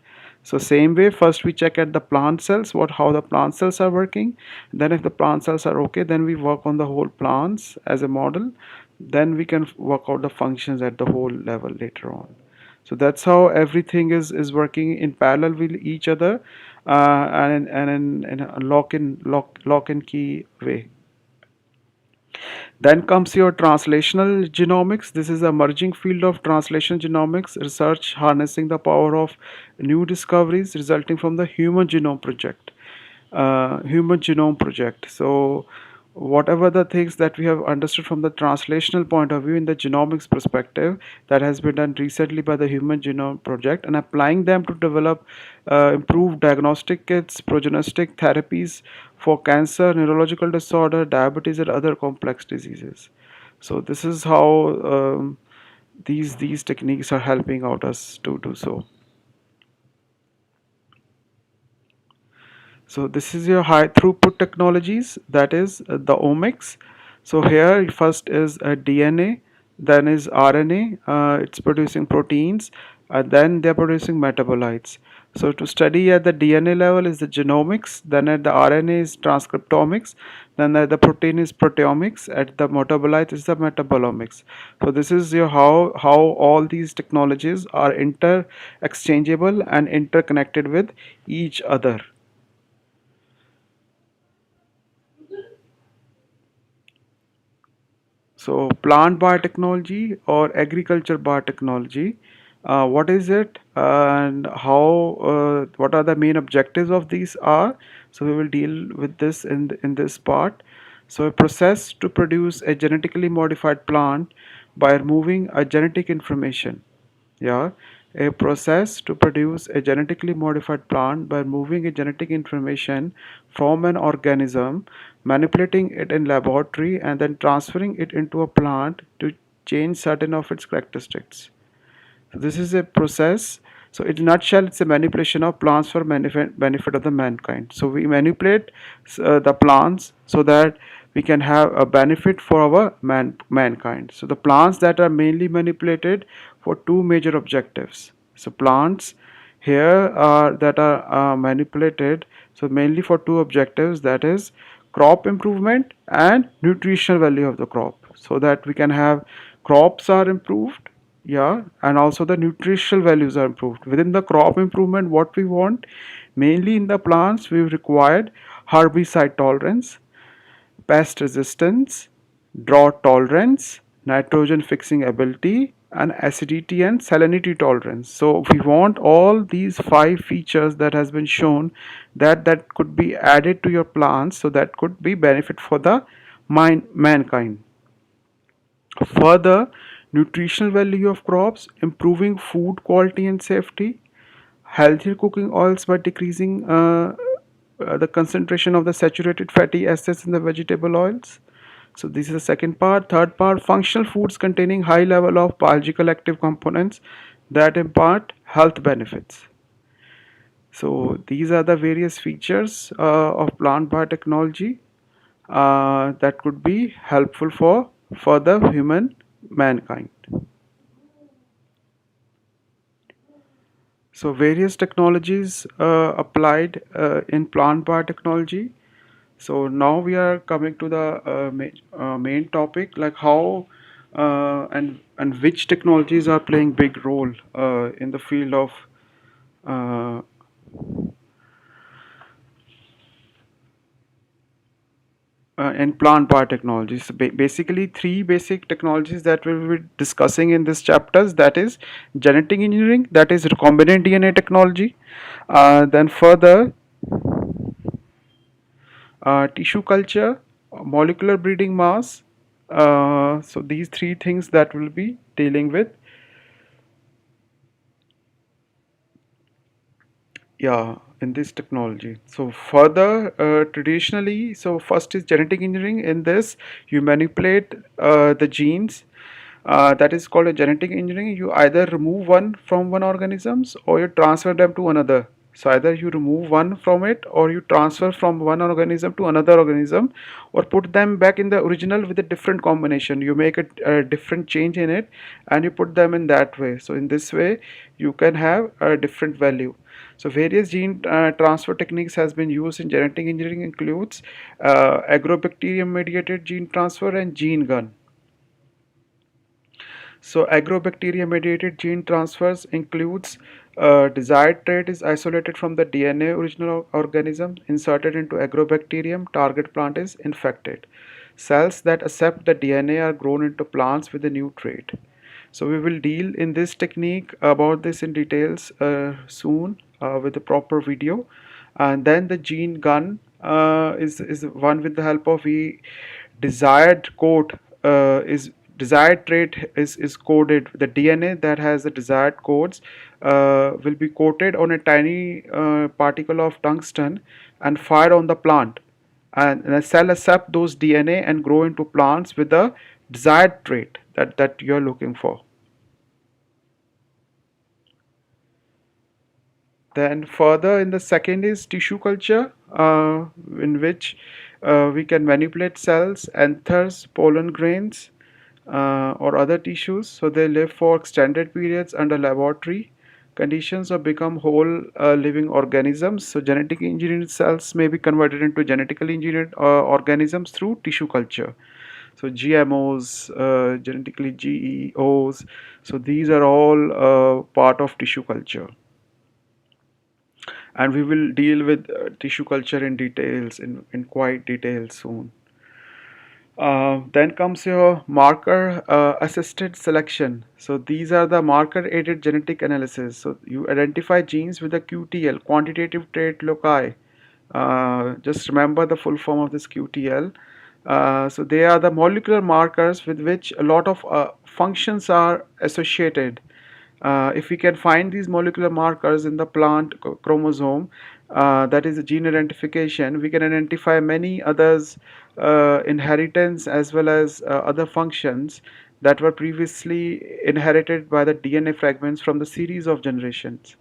So same way, first we check at the plant cells, what how the plant cells are working. Then if the plant cells are okay, then we work on the whole plants as a model. Then we can work out the functions at the whole level later on. So that's how everything is working in parallel with each other, and in a lock and key way. Then comes your translational genomics. This is a emerging field of translational genomics research harnessing the power of new discoveries resulting from the Human Genome Project. So, whatever the things that we have understood from the translational point of view in the genomics perspective, that has been done recently by the Human Genome Project, and applying them to develop improved diagnostic kits, prognostic therapies for cancer, neurological disorder, diabetes, and other complex diseases. So this is how these techniques are helping out us to do so. So this is your high throughput technologies, that is the omics. So here first is a DNA, then is RNA, it's producing proteins, then they're producing metabolites. So to study at the DNA level is the genomics, then at the RNA is transcriptomics, then at the protein is proteomics, at the metabolite is the metabolomics. So this is your how all these technologies are inter exchangeable and interconnected with each other. So, plant biotechnology or agriculture biotechnology, what is it and how? What are the main objectives of these are? So, we will deal with this in this part. So, a process to produce a genetically modified plant by removing a genetic information, yeah, a process to produce a genetically modified plant by moving a genetic information from an organism, manipulating it in laboratory, and then transferring it into a plant to change certain of its characteristics. So this is a process. So in a nutshell, it's a manipulation of plants for benefit of the mankind. So we manipulate the plants so that we can have a benefit for our mankind. So the plants that are mainly manipulated for two major objectives. So plants here are that are manipulated so mainly for two objectives, that is crop improvement and nutritional value of the crop, so that we can have crops are improved, yeah, and also the nutritional values are improved. Within the crop improvement, what we want mainly in the plants, we required herbicide tolerance, pest resistance, drought tolerance, nitrogen fixing ability, and acidity and salinity tolerance. So we want all these five features that has been shown that could be added to your plants, so that could be benefit for the mankind. Further, nutritional value of crops, improving food quality and safety, healthier cooking oils by decreasing the concentration of the saturated fatty acids in the vegetable oils. So this is the second part. Third part, functional foods containing high level of biological active components that impart health benefits. So these are the various features of plant biotechnology that could be helpful for the human mankind. So various technologies applied in plant biotechnology. So now we are coming to the main topic, like how and which technologies are playing big role in the field of uh, in plant biotechnology. So basically, three basic technologies that we will be discussing in this chapters. That is genetic engineering, that is recombinant DNA technology. Then further, tissue culture, molecular breeding mass. So these three things that we'll be dealing with. Yeah, in this technology. So further, traditionally, so first is genetic engineering. In this, you manipulate the genes. That is called a genetic engineering. You either remove one from one organisms or you transfer them to another. So either you remove one from it or you transfer from one organism to another organism, or put them back in the original with a different combination. You make a different change in it and you put them in that way. So in this way, you can have a different value. So various gene transfer techniques has been used in genetic engineering includes agrobacterium mediated gene transfer and gene gun. So agrobacterium mediated gene transfers includes desired trait is isolated from the DNA original organism inserted into agrobacterium, target plant is infected. Cells that accept the DNA are grown into plants with a new trait. So we will deal in this technique about this in details soon with a proper video. And then the gene gun is one with the help of we desired code is desired trait is coded. The DNA that has the desired codes will be coated on a tiny particle of tungsten and fired on the plant, and the cell accept those DNA and grow into plants with the desired trait that you're looking for. Then further in the second is tissue culture, in which we can manipulate cells, anthers, pollen grains, or other tissues. So they live for extended periods under laboratory. conditions or become whole living organisms. So genetically engineered cells may be converted into genetically engineered organisms through tissue culture. So GMOs, genetically GEOs, so these are all part of tissue culture, and we will deal with tissue culture in details, in quite detail soon. Then comes your marker assisted selection. So these are the marker aided genetic analysis. So you identify genes with the QTL, quantitative trait loci. Just remember the full form of this QTL. So they are the molecular markers with which a lot of functions are associated. If we can find these molecular markers in the plant chromosome, that is a gene identification, we can identify many others, inheritance as well as other functions that were previously inherited by the DNA fragments from the series of generations.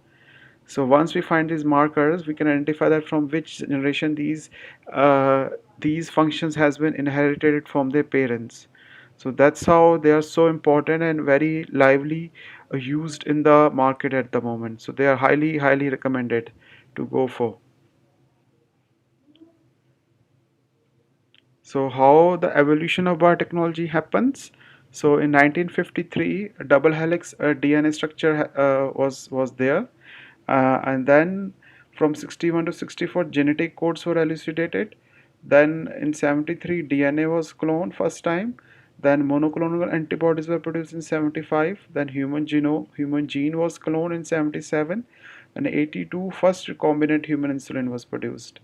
So once we find these markers, we can identify that from which generation these functions has been inherited from their parents. So that's how they are so important and very lively used in the market at the moment. So they are highly recommended to go for. So how the evolution of biotechnology happens? So in 1953, a double helix DNA structure was there, and then from 61 to 64, genetic codes were elucidated. Then in 73, DNA was cloned first time. Then monoclonal antibodies were produced in 75. Then human gene was cloned in 77, and 82, first recombinant human insulin was produced.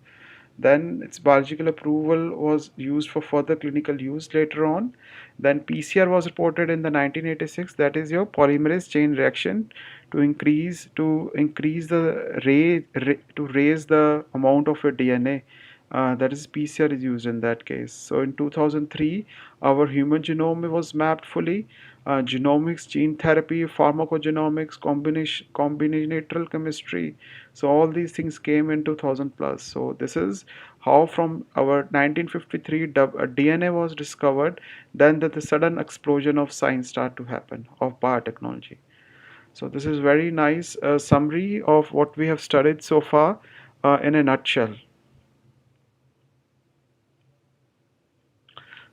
Then its biological approval was used for further clinical use later on. Then PCR was reported in the 1986, that is your polymerase chain reaction, to increase the to raise the amount of your DNA. That is PCR is used in that case. So in 2003, our human genome was mapped fully. Genomics, gene therapy, pharmacogenomics, combinatorial chemistry. So all these things came in 2000 plus. So this is how from our 1953 DNA was discovered. Then the sudden explosion of science started to happen of biotechnology. So this is very nice summary of what we have studied so far in a nutshell.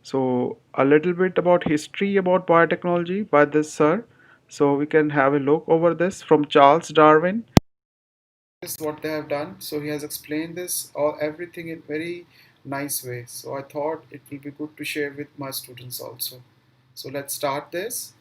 So a little bit about history about biotechnology by this sir. So we can have a look over this from Charles Darwin. This is what they have done. So he has explained this or everything in very nice way. So I thought it will be good to share with my students also. So let's start this.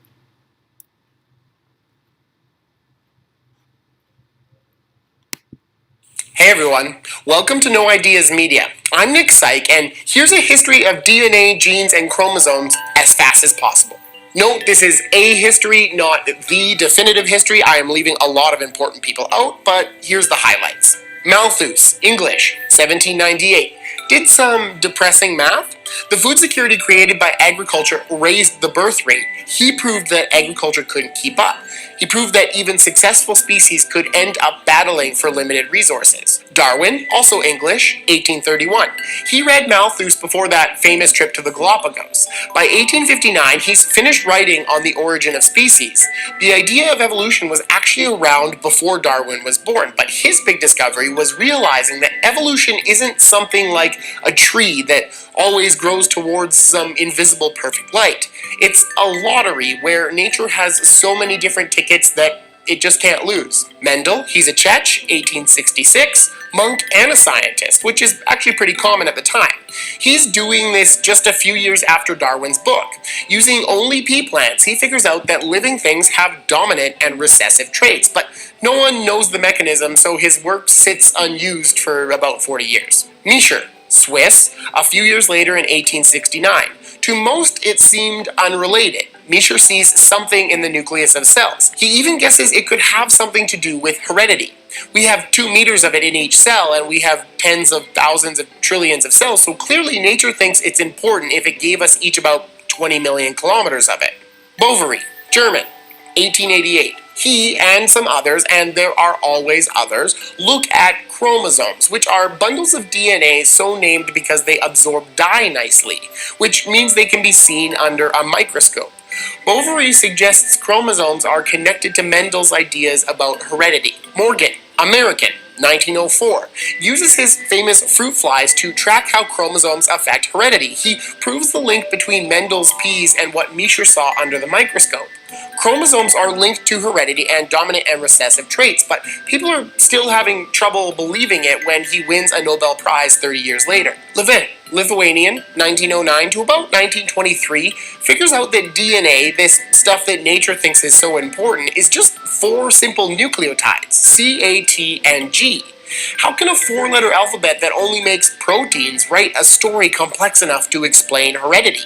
Hey everyone, welcome to No Ideas Media. I'm Nick Syke, and here's a history of DNA, genes, and chromosomes as fast as possible. Note, this is a history, not the definitive history. I am leaving a lot of important people out, but here's the highlights. Malthus, English, 1798. Did some depressing math. The food security created by agriculture raised the birth rate. He proved that agriculture couldn't keep up. He proved that even successful species could end up battling for limited resources. Darwin, also English, 1831. He read Malthus before that famous trip to the Galapagos. By 1859, he's finished writing on the origin of species. The idea of evolution was actually around before Darwin was born, but his big discovery was realizing that evolution isn't something like a tree that always grows towards some invisible perfect light. It's a lottery where nature has so many different tickets that it just can't lose. Mendel, he's a Czech, 1866, monk and a scientist, which is actually pretty common at the time. He's doing this just a few years after Darwin's book. Using only pea plants, he figures out that living things have dominant and recessive traits, but no one knows the mechanism, so his work sits unused for about 40 years. Miescher, Swiss, a few years later in 1869. To most, it seemed unrelated. Miescher sees something in the nucleus of cells. He even guesses it could have something to do with heredity. We have 2 meters of it in each cell, and we have tens of thousands of trillions of cells, so clearly nature thinks it's important if it gave us each about 20 million kilometers of it. Bovary, German, 1888. He and some others, and there are always others, look at chromosomes, which are bundles of DNA so named because they absorb dye nicely, which means they can be seen under a microscope. Bovary suggests chromosomes are connected to Mendel's ideas about heredity. Morgan, American, 1904, uses his famous fruit flies to track how chromosomes affect heredity. He proves the link between Mendel's peas and what Miescher saw under the microscope. Chromosomes are linked to heredity and dominant and recessive traits, but people are still having trouble believing it when he wins a Nobel Prize 30 years later. Levin, Lithuanian, 1909 to about 1923, figures out that DNA, this stuff that nature thinks is so important, is just four simple nucleotides, C, A, T, and G. How can a four-letter alphabet that only makes proteins write a story complex enough to explain heredity?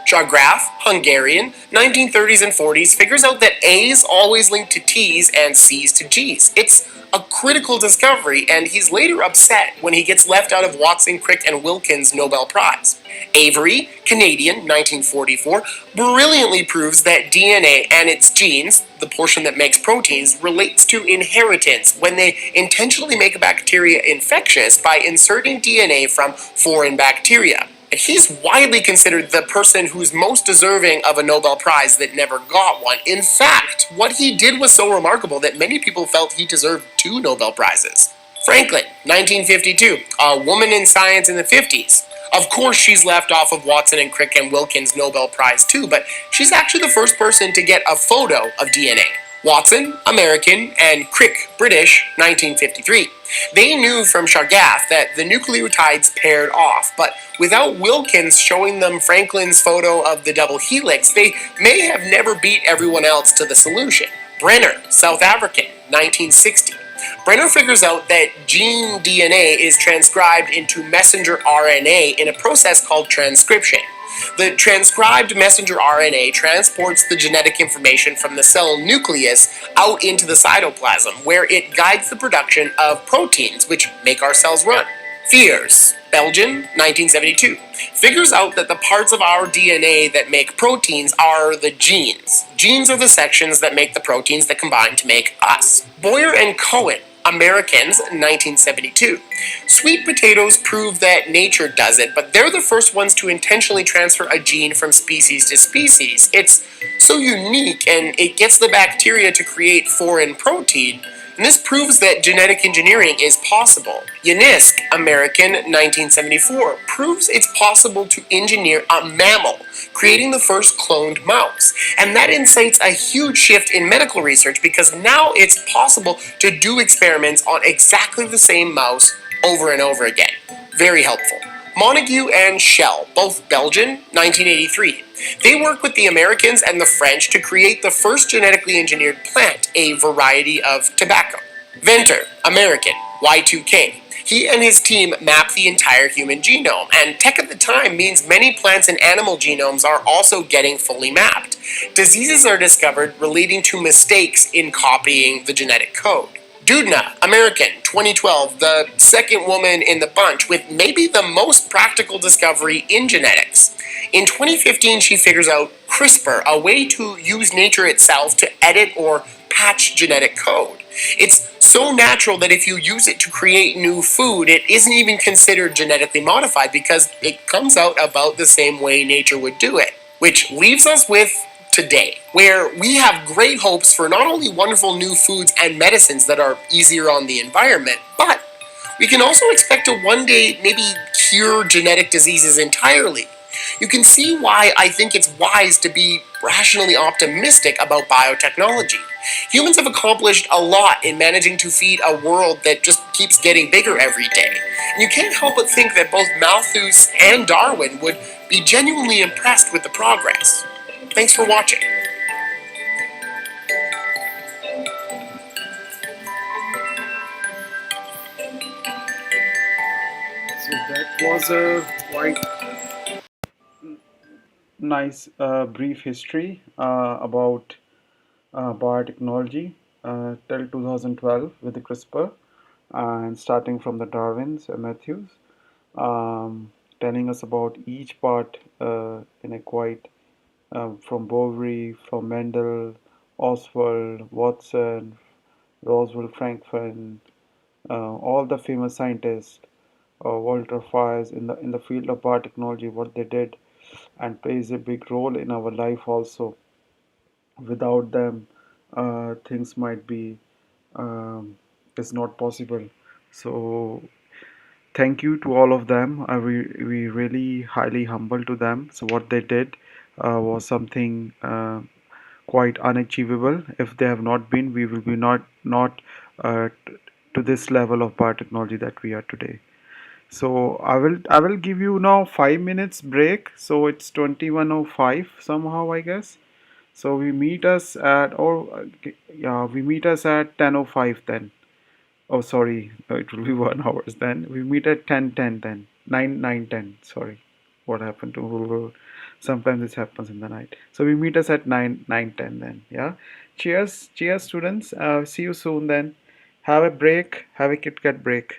Chargraf, Hungarian, 1930s and 40s, figures out that A's always link to T's and C's to G's. It's a critical discovery, and he's later upset when he gets left out of Watson, Crick, and Wilkins' Nobel Prize. Avery, Canadian, 1944, brilliantly proves that DNA and its genes, the portion that makes proteins, relates to inheritance when they intentionally make a bacteria infectious by inserting DNA from foreign bacteria. And he's widely considered the person who's most deserving of a Nobel Prize that never got one. In fact, what he did was so remarkable that many people felt he deserved two Nobel Prizes. Franklin, 1952, a woman in science in the 50s. Of course, she's left off of Watson and Crick and Wilkins' Nobel Prize too, but she's actually the first person to get a photo of DNA. Watson, American, and Crick, British, 1953. They knew from Chargaff that the nucleotides paired off, but without Wilkins showing them Franklin's photo of the double helix, they may have never beat everyone else to the solution. Brenner, South African, 1960. Brenner figures out that gene DNA is transcribed into messenger RNA in a process called transcription. The transcribed messenger RNA transports the genetic information from the cell nucleus out into the cytoplasm, where it guides the production of proteins, which make our cells run. Fiers, Belgian, 1972, figures out that the parts of our DNA that make proteins are the genes. Genes are the sections that make the proteins that combine to make us. Boyer and Cohen, Americans, 1972. Sweet potatoes prove that nature does it, but they're the first ones to intentionally transfer a gene from species to species. It's so unique, and it gets the bacteria to create foreign protein, and this proves that genetic engineering is possible. Yanisk, American, 1974, proves it's possible to engineer a mammal, creating the first cloned mouse. And that incites a huge shift in medical research because now it's possible to do experiments on exactly the same mouse over and over again. Very helpful. Montague and Shell, both Belgian, 1983. They work with the Americans and the French to create the first genetically engineered plant, a variety of tobacco. Venter, American, Y2K. He and his team map the entire human genome, and tech at the time means many plants and animal genomes are also getting fully mapped. Diseases are discovered relating to mistakes in copying the genetic code. Dudna, American, 2012, the second woman in the bunch with maybe the most practical discovery in genetics. In 2015, she figures out CRISPR, a way to use nature itself to edit or patch genetic code. It's so natural that if you use it to create new food, it isn't even considered genetically modified because it comes out about the same way nature would do it. Which leaves us with today, where we have great hopes for not only wonderful new foods and medicines that are easier on the environment, but we can also expect to one day maybe cure genetic diseases entirely. You can see why I think it's wise to be rationally optimistic about biotechnology. Humans have accomplished a lot in managing to feed a world that just keeps getting bigger every day. And you can't help but think that both Malthus and Darwin would be genuinely impressed with the progress. Thanks for watching. So that was a quite nice brief history about biotechnology till 2012 with the CRISPR, and starting from the Darwins and Matthews, telling us about each part in a quite from Bovary, from Mendel, Oswald, Watson, Roswell Franklin, all the famous scientists, Walter Fires in the field of biotechnology, what they did, and plays a big role in our life also. Without them, things might be um, is not possible. So thank you to all of them. We really highly humble to them. So what they did was something quite unachievable. If they have not been, we will be not to this level of biotechnology that we are today. So I will give you now 5 minutes break. So it's 21:05 somehow, I guess. So we meet us at, or yeah, we meet us at 10:05 then. Oh, sorry, it will be 1 hours then. We meet at 10:10 then. 9:10. Sorry, what happened to? Sometimes this happens in the night. So we meet us at 9:10 then. Yeah. Cheers, students. See you soon then. Have a break. Have a Kit Kat break.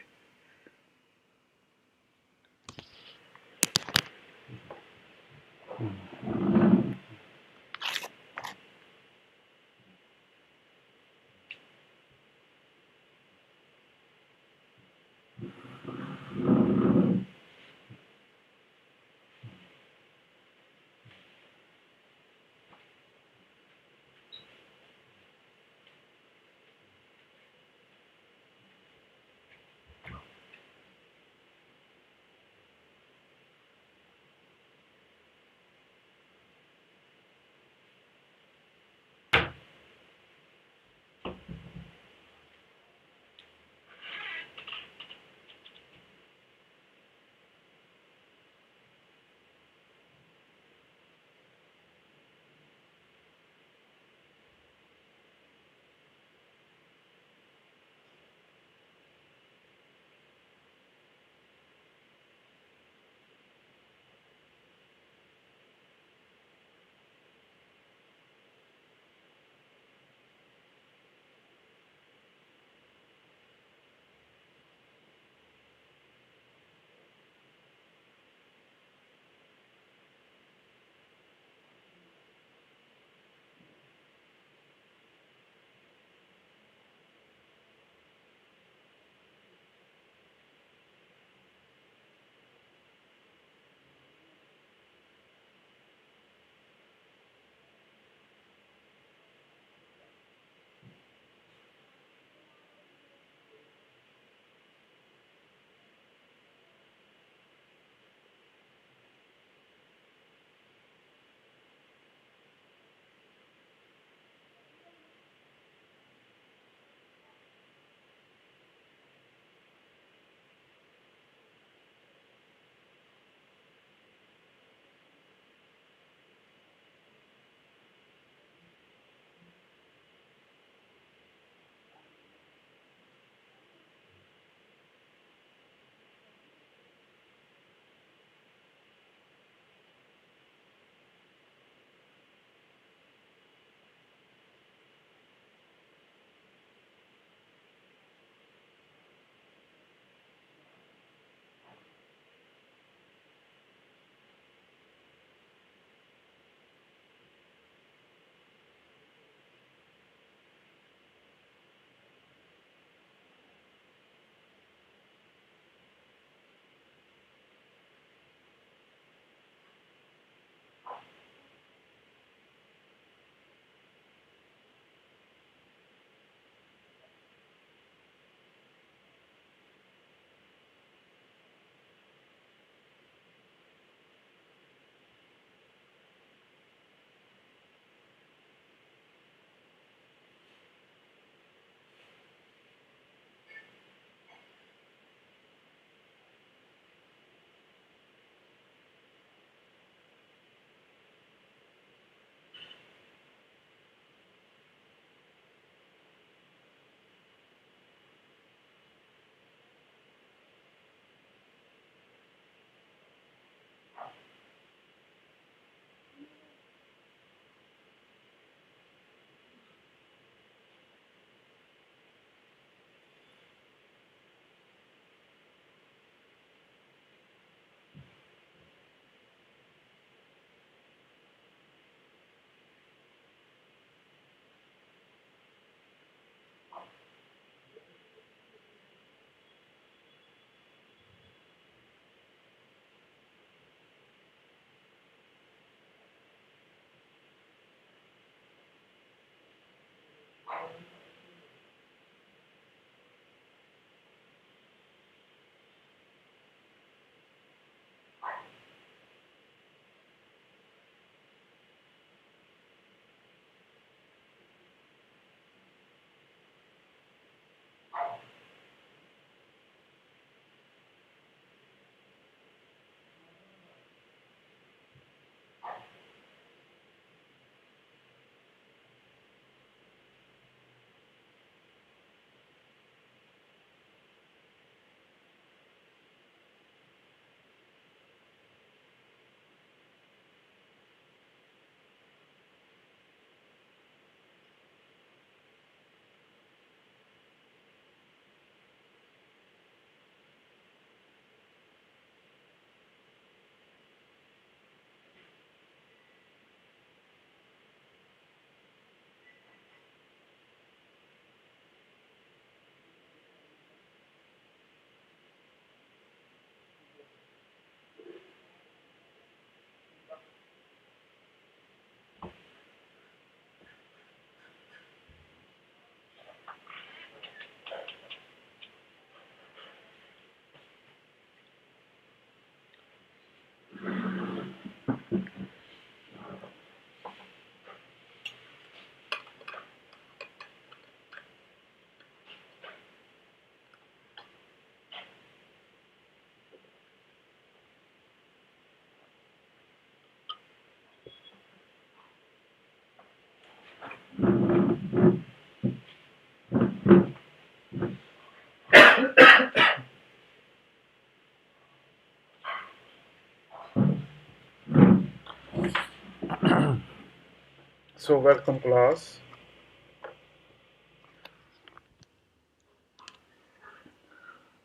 So welcome class.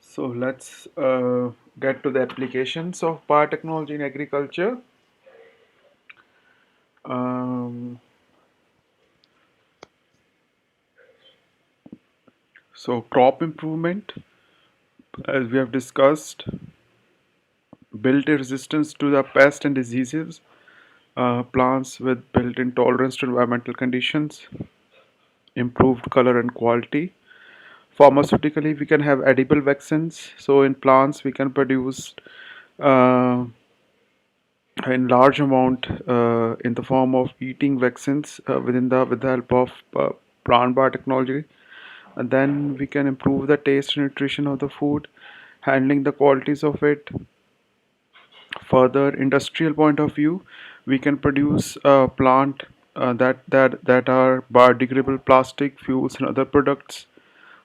So let's get to the applications of biotechnology in agriculture. Um, so crop improvement, as we have discussed, built a resistance to the pest and diseases, plants with built-in tolerance to environmental conditions, improved color and quality. Pharmaceutically, we can have edible vaccines. So in plants, we can produce uh, in large amount in the form of eating vaccines with the help of plant biotechnology, and then we can improve the taste and nutrition of the food, handling the qualities of it. Further industrial point of view, we can produce plant that are biodegradable plastic fuels and other products.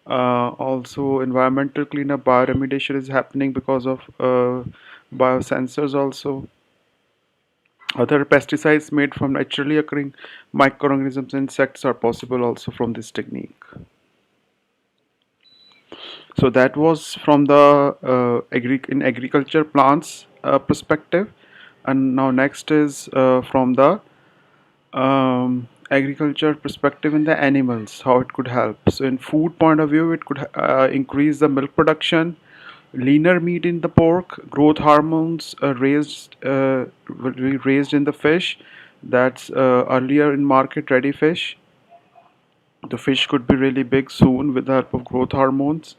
Also environmental cleanup, bioremediation is happening because of biosensors. Also other pesticides made from naturally occurring microorganisms, insects are possible also from this technique. So that was from the in agriculture plants perspective, and now next is from the agriculture perspective in the animals, how it could help. So in food point of view, it could increase the milk production, leaner meat in the pork, growth hormones will be raised in the fish that's earlier in market ready fish. The fish could be really big soon with the help of growth hormones.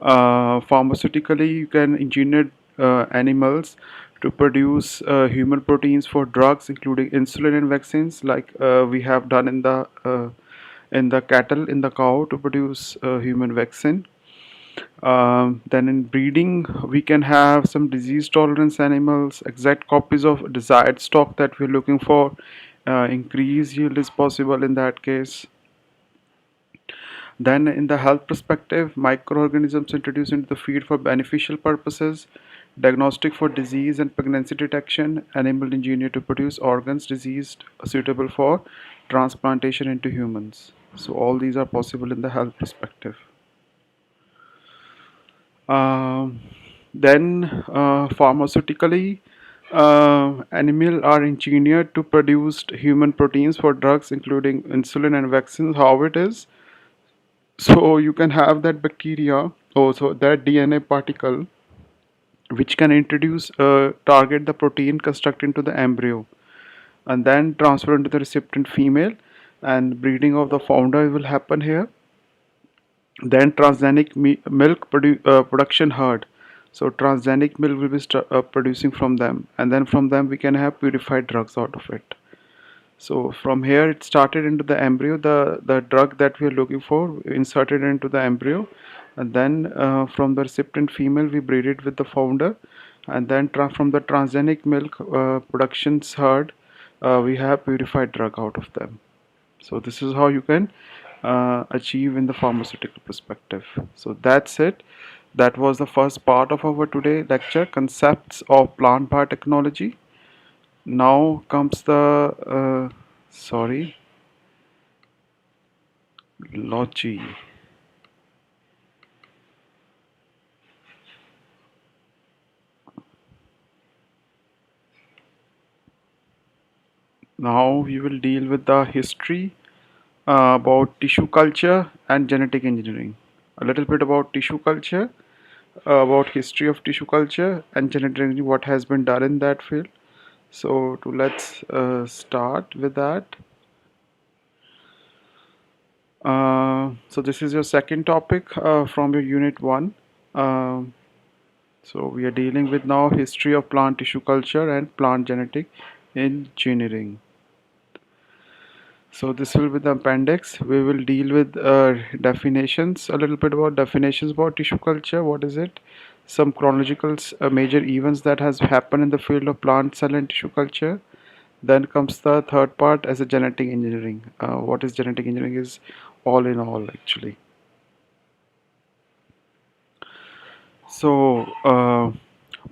Pharmaceutically, you can engineer animals to produce human proteins for drugs, including insulin and vaccines, like we have done in the cattle, in the cow, to produce human vaccine. Then in breeding, we can have some disease tolerance animals, exact copies of desired stock that we're looking for. Increased yield is possible in that case. Then, in the health perspective, microorganisms introduced into the feed for beneficial purposes, diagnostic for disease and pregnancy detection, animal engineered to produce organs diseased suitable for transplantation into humans. So, all these are possible in the health perspective. Um, then, pharmaceutically, animal are engineered to produce human proteins for drugs, including insulin and vaccines. How it is? So you can have that bacteria, also that DNA particle, which can introduce, target the protein construct into the embryo, and then transfer into the recipient female, and breeding of the founder will happen here. Then transgenic milk production herd. So transgenic milk will be producing from them, and then from them we can have purified drugs out of it. So from here it started into the embryo, the drug that we are looking for inserted into the embryo, and then from the recipient female we breed it with the founder, and then from the transgenic milk productions herd, we have purified drug out of them. So this is how you can achieve in the pharmaceutical perspective. So that's it. That was the first part of our today lecture, concepts of plant biotechnology. Now comes the sorry, logi. Now we will deal with the history about tissue culture and genetic engineering. A little bit about tissue culture, about history of tissue culture and genetic engineering, what has been done in that field. So let's start with that. So this is your second topic from your unit one. Um, so we are dealing with now history of plant tissue culture and plant genetic engineering. So this will be the appendix. We will deal with definitions, a little bit about definitions about tissue culture. What is it? Some chronological major events that has happened in the field of plant cell and tissue culture. Then comes the third part as a genetic engineering. What is genetic engineering is all in all actually. So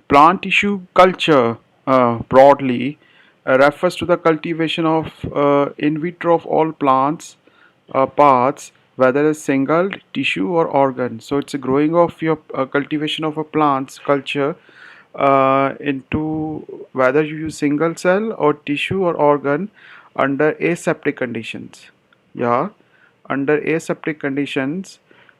plant tissue culture broadly refers to the cultivation of in vitro of all plants parts, whether a single tissue or organ. So it's a growing of your cultivation of a plant's culture into whether you use single cell or tissue or organ under aseptic conditions. Yeah, under aseptic conditions,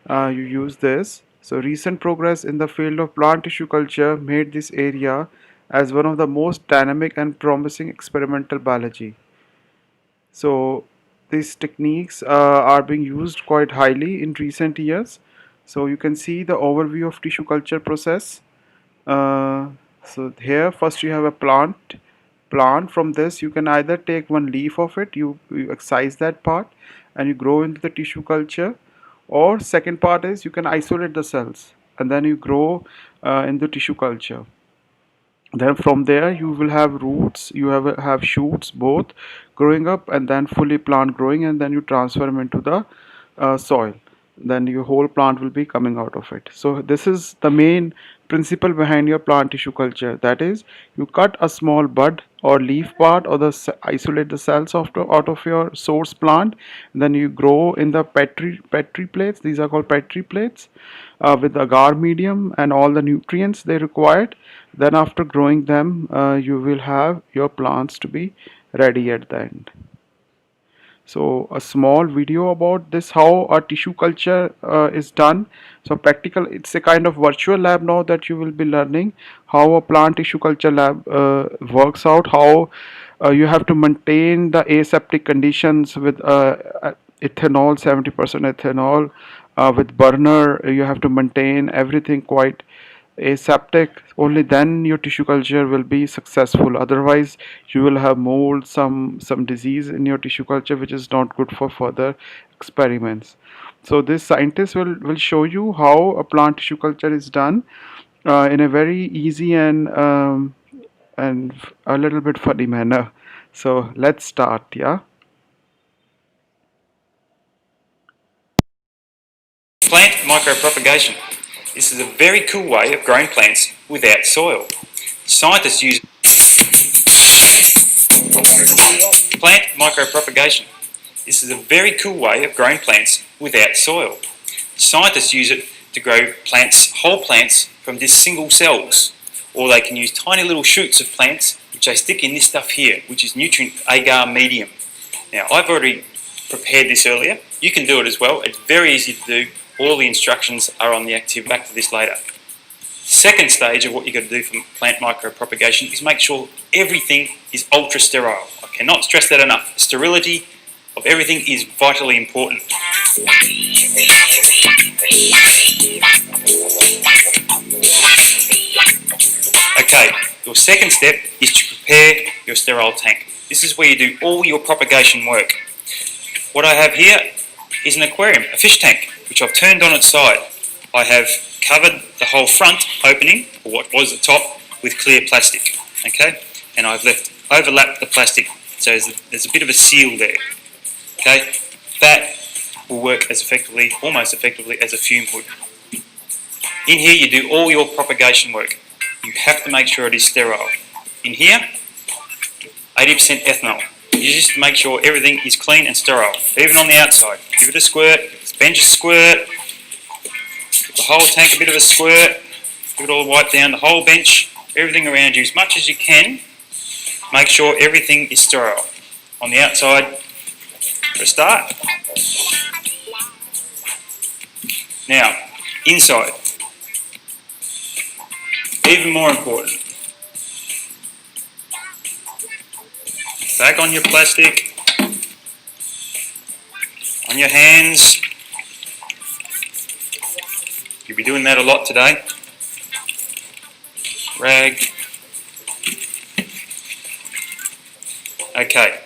you use this. So recent progress in the field of plant tissue culture made this area as one of the most dynamic and promising experimental biology. So these techniques are being used quite highly in recent years. So you can see the overview of tissue culture process. uh, so here first you have a plant. From this you can either take one leaf of it, you excise that part and you grow into the tissue culture, or second part is you can isolate the cells and then you grow in the tissue culture. Then from there you will have roots, you have shoots both growing up, and then fully plant growing, and then you transfer them into the soil. Then your whole plant will be coming out of it. So this is the main principle behind your plant tissue culture, that is, you cut a small bud or leaf part or isolate the cells out of your source plant. Then you grow in the petri plates, these are called petri plates, with agar medium and all the nutrients they required. Then after growing them, you will have your plants to be ready at the end. So a small video about this, how a tissue culture is done. So practical, it's a kind of virtual lab now that you will be learning how a plant tissue culture lab works out, how you have to maintain the aseptic conditions with ethanol, 70% ethanol, with burner. You have to maintain everything quite aseptic. Only then your tissue culture will be successful. Otherwise you will have mold, some disease in your tissue culture, which is not good for further experiments. So this scientist will show you how a plant tissue culture is done in a very easy and a little bit funny manner. So let's start. Yeah. Plant micropropagation. This is a very cool way of growing plants without soil. Scientists use plant micropropagation. This is a very cool way of growing plants without soil. Scientists use it to grow whole plants from just single cells, or they can use tiny little shoots of plants which they stick in this stuff here, which is nutrient agar medium. Now, I've already prepared this earlier. You can do it as well. It's very easy to do. All the instructions are on the active. Back to this later. Second stage of what you've got to do for plant micropropagation is make sure everything is ultra sterile. I cannot stress that enough. Sterility of everything is vitally important. Okay, your second step is to prepare your sterile tank. This is where you do all your propagation work. What I have here is an aquarium, a fish tank, which I've turned on its side. I have covered the whole front opening, or what was the top, with clear plastic. Okay, and I've overlapped the plastic, so there's a bit of a seal there. Okay, that will work as effectively, almost effectively, as a fume hood. In here, you do all your propagation work. You have to make sure it is sterile. In here, 80% ethanol. You just make sure everything is clean and sterile, even on the outside. Give it a squirt, bench a squirt, give the whole tank a bit of a squirt, give it all wipe down the whole bench, everything around you as much as you can. Make sure everything is sterile. On the outside, for a start. Now, inside. Even more important. Back on your plastic, on your hands. You'll be doing that a lot today. Rag. Okay,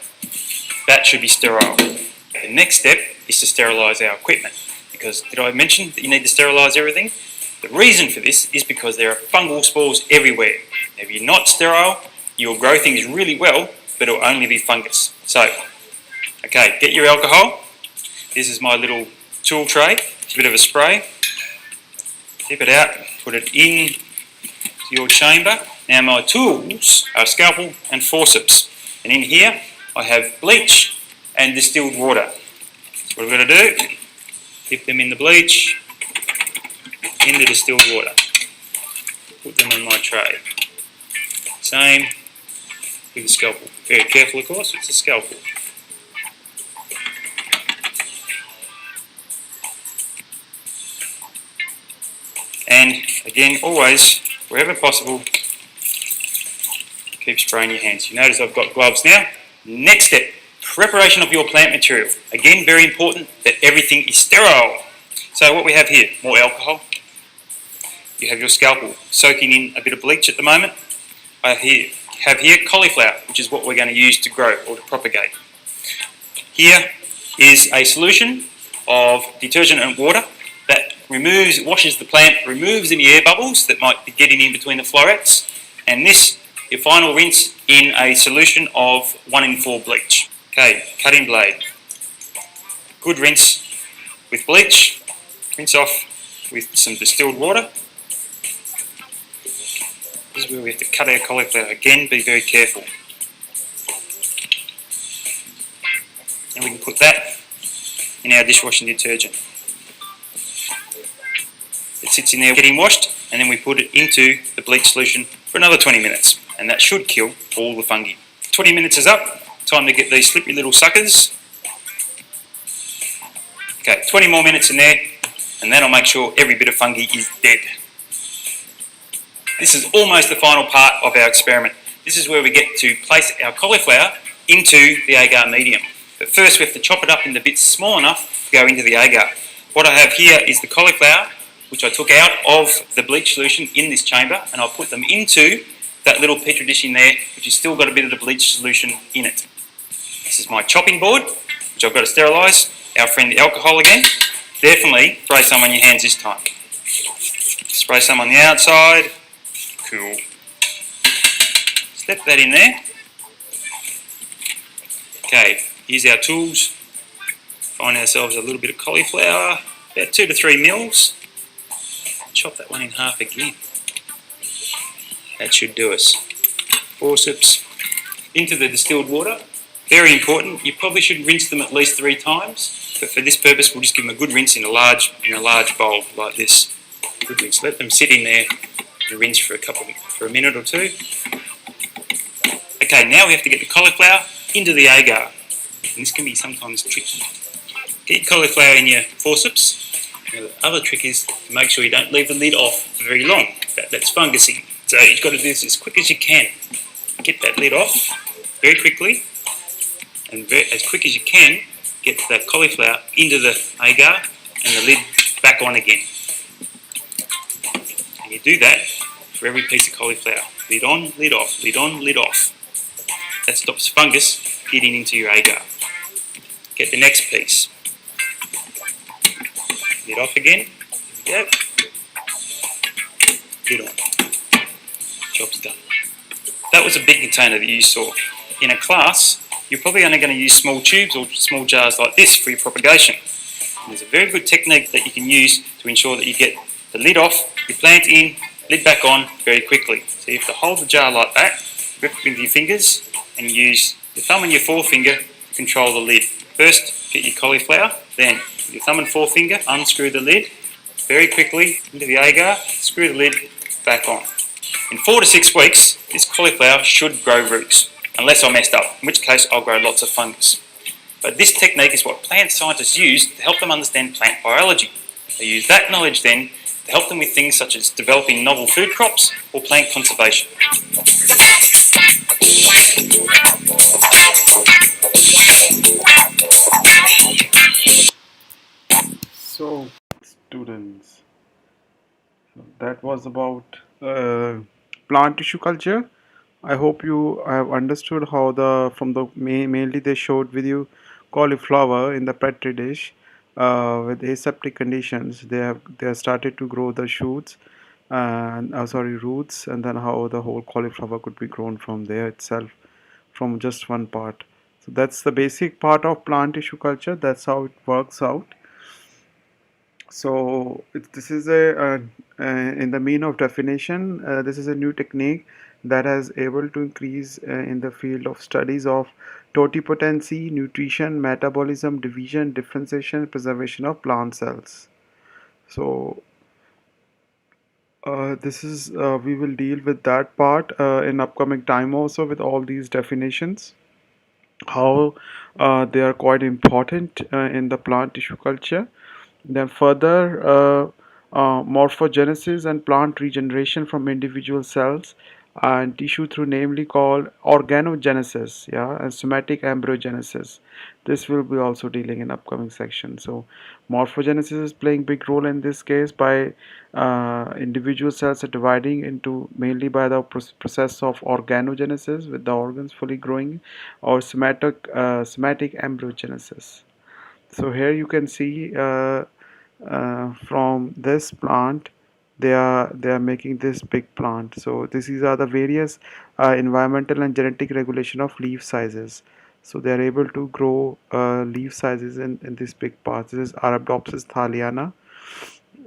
that should be sterile. The next step is to sterilise our equipment, because did I mention that you need to sterilise everything? The reason for this is because there are fungal spores everywhere. If you're not sterile, you'll grow things really well, but it'll only be fungus. So, okay, get your alcohol. This is my little tool tray. It's a bit of a spray. Dip it out, put it in your chamber. Now my tools are a scalpel and forceps. And in here I have bleach and distilled water. So what I've got to do, dip them in the bleach, in the distilled water, put them on my tray. Same with the scalpel. Very careful, of course, it's a scalpel. And again, always, wherever possible, keep spraying your hands. You notice I've got gloves now. Next step, preparation of your plant material. Again, very important that everything is sterile. So what we have here, more alcohol. You have your scalpel soaking in a bit of bleach at the moment. I have here cauliflower, which is what we're going to use to grow or to propagate. Here is a solution of detergent and water that washes the plant, removes any air bubbles that might be getting in between the florets, and this, your final rinse in a solution of 1 in 4 bleach. Okay, cutting blade. Good rinse with bleach, rinse off with some distilled water. This is where we have to cut our cauliflower. Again, be very careful. And we can put that in our dishwashing detergent. It sits in there getting washed, and then we put it into the bleach solution for another 20 minutes, and that should kill all the fungi. 20 minutes is up, time to get these slippery little suckers. Okay, 20 more minutes in there, and then I'll make sure every bit of fungi is dead. This is almost the final part of our experiment. This is where we get to place our cauliflower into the agar medium. But first we have to chop it up into bits small enough to go into the agar. What I have here is the cauliflower, which I took out of the bleach solution in this chamber, and I'll put them into that little petri dish in there, which has still got a bit of the bleach solution in it. This is my chopping board, which I've got to sterilise. Our friend the alcohol again. Definitely spray some on your hands this time. Spray some on the outside. Cool. Step that in there. Okay, here's our tools. Find ourselves a little bit of cauliflower, about 2 to 3 mils. Chop that one in half again. That should do us. Forceps into the distilled water. Very important. You probably should rinse them at least 3 times, but for this purpose we'll just give them a good rinse in a large bowl like this. Good rinse. Let them sit in there and rinse for a minute or two. Okay, now we have to get the cauliflower into the agar, and this can be sometimes tricky. Get your cauliflower in your forceps. Now the other trick is to make sure you don't leave the lid off for very long. That's fungusy. So you've got to do this as quick as you can. Get that lid off very quickly, and as quick as you can, get that cauliflower into the agar and the lid back on again. And you do that for every piece of cauliflower. Lid on, lid off, lid on, lid off. That stops fungus getting into your agar. Get the next piece. Lid off again. There we go. Lid on. Job's done. That was a big container that you saw. In a class, you're probably only going to use small tubes or small jars like this for your propagation. And there's a very good technique that you can use to ensure that you get the lid off, your plant in, lid back on very quickly. So you have to hold the jar like that, grip it with your fingers, and use your thumb and your forefinger to control the lid. First, get your cauliflower, then with your thumb and forefinger, unscrew the lid very quickly into the agar, screw the lid back on. In 4 to 6 weeks, this cauliflower should grow roots, unless I messed up, in which case I'll grow lots of fungus. But this technique is what plant scientists use to help them understand plant biology. They use that knowledge then to help them with things such as developing novel food crops or plant conservation. So, students, that was about plant tissue culture. I hope you have understood how mainly they showed with you cauliflower in the petri dish with aseptic conditions. They have started to grow the shoots and roots, and then how the whole cauliflower could be grown from there itself, from just one part. So that's the basic part of plant tissue culture. That's how it works out. So this is in the mean of definition. This is a new technique that has able to increase in the field of studies of totipotency, nutrition, metabolism, division, differentiation, preservation of plant cells. So this is we will deal with that part in upcoming time also with all these definitions, how they are quite important in the plant tissue culture. Then further, morphogenesis and plant regeneration from individual cells and tissue through namely called organogenesis, yeah, and somatic embryogenesis. This will be also dealing in upcoming section. So morphogenesis is playing big role in this case by individual cells are dividing into mainly by the process of organogenesis with the organs fully growing, or somatic embryogenesis. So here you can see from this plant they are making this big plant. So these are the various environmental and genetic regulation of leaf sizes. So they are able to grow leaf sizes in this big part. This is Arabidopsis thaliana.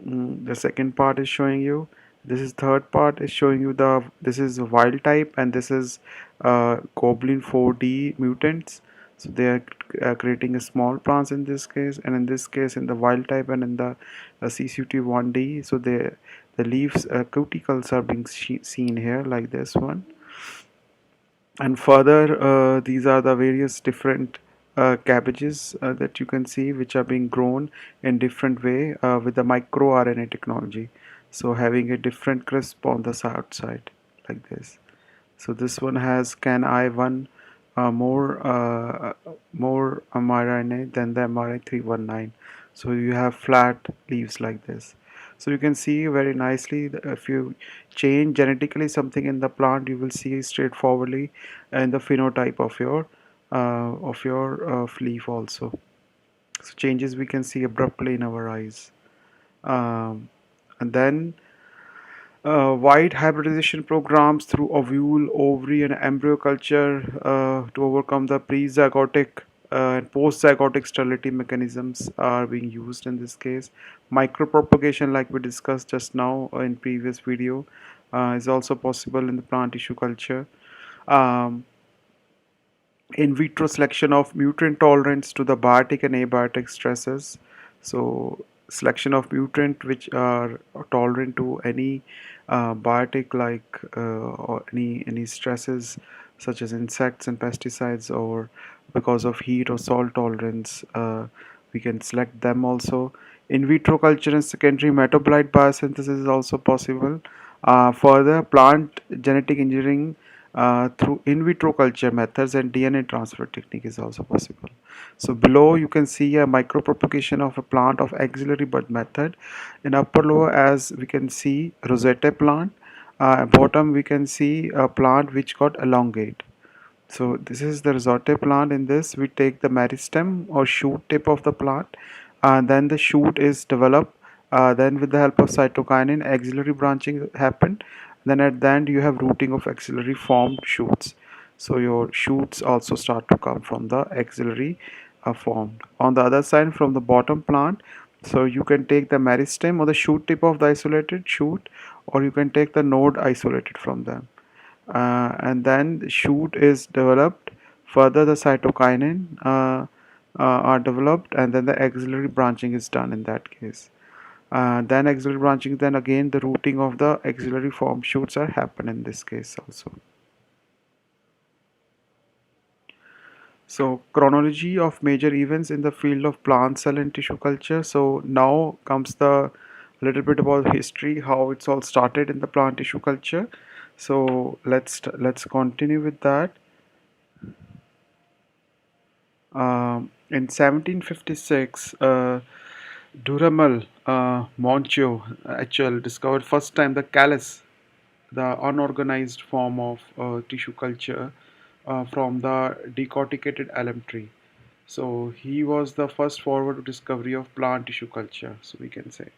The second part is showing you, this is third part is showing you the, this is wild type, and this is goblin 4D mutants. So they are creating a small plants in this case, and in this case in the wild type and in the CCT1D. So the leaves cuticles are being seen here like this one. And further these are the various different cabbages that you can see which are being grown in different way with the microRNA technology, so having a different crisp on the outside like this. So this one has can I1 more mRNA than the mRNA 319. So you have flat leaves like this. So you can see very nicely if you change genetically something in the plant, you will see straightforwardly in the phenotype of your leaf also. So changes we can see abruptly in our eyes. And then wide hybridization programs through ovule, ovary, and embryo culture to overcome the pre-zygotic and post-zygotic sterility mechanisms are being used in this case. Micropropagation, like we discussed just now in previous video, is also possible in the plant tissue culture. Um, in vitro selection of mutant tolerance to the biotic and abiotic stresses. So selection of mutant which are tolerant to any biotic like or any stresses such as insects and pesticides, or because of heat or salt tolerance, we can select them also. In vitro culture and secondary metabolite biosynthesis is also possible. Further, plant genetic engineering through in vitro culture methods and DNA transfer technique is also possible. So below you can see a micropropagation of a plant of axillary bud method. In upper lower, as we can see, rosette plant. Bottom we can see a plant which got elongate. So this is the rosette plant. In this we take the meristem or shoot tip of the plant, then the shoot is developed, then with the help of cytokinin axillary branching happened, then at the end you have rooting of axillary formed shoots. So your shoots also start to come from the axillary formed. On the other side, from the bottom plant, so you can take the meristem or the shoot tip of the isolated shoot, or you can take the node isolated from them, and then the shoot is developed. Further the cytokinin are developed, and then the axillary branching is done in that case. Then axillary branching, then again the rooting of the axillary form shoots are happen in this case also. So chronology of major events in the field of plant cell and tissue culture. So now comes the little bit about history, how it's all started in the plant tissue culture. So let's continue with that. In 1756, Duhamel Moncho HL discovered first time the callus, the unorganized form of tissue culture from the decorticated alum tree. So he was the first forward discovery of plant tissue culture, so we can say.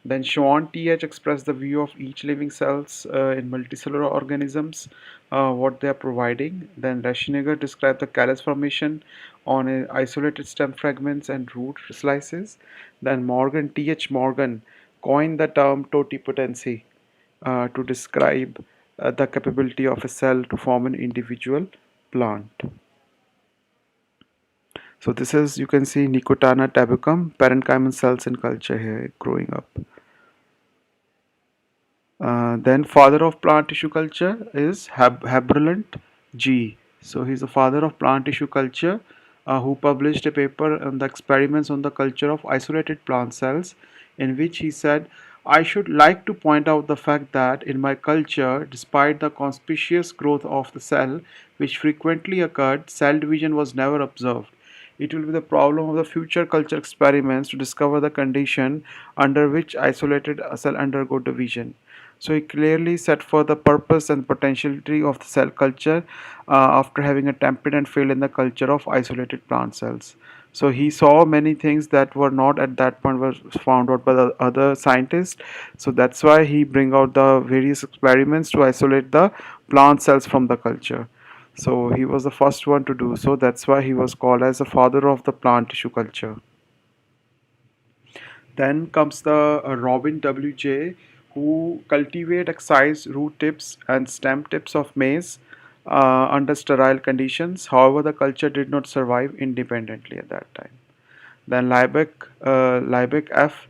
Then Schwann TH expressed the view of each living cells in multicellular organisms, what they are providing. Then Reschniger described the callus formation on isolated stem fragments and root slices. Then Morgan TH Morgan coined the term totipotency to describe the capability of a cell to form an individual plant. So this is, you can see Nicotana tabacum, parenchymal cells in culture here growing up. Then father of plant tissue culture is Haberlant G. So he's the father of plant tissue culture, who published a paper on the experiments on the culture of isolated plant cells, in which he said, I should like to point out the fact that in my culture, despite the conspicuous growth of the cell, which frequently occurred, cell division was never observed. It will be the problem of the future culture experiments to discover the condition under which isolated cell undergo division. So he clearly set forth the purpose and potentiality of the cell culture after having attempted and failed in the culture of isolated plant cells. So he saw many things that were not at that point were found out by the other scientists. So that's why he bring out the various experiments to isolate the plant cells from the culture. So he was the first one to do so. That's why he was called as the father of the plant tissue culture. Then comes the Robin W.J., who cultivate excised root tips and stem tips of maize under sterile conditions. However, the culture did not survive independently at that time. Then Liebeck F.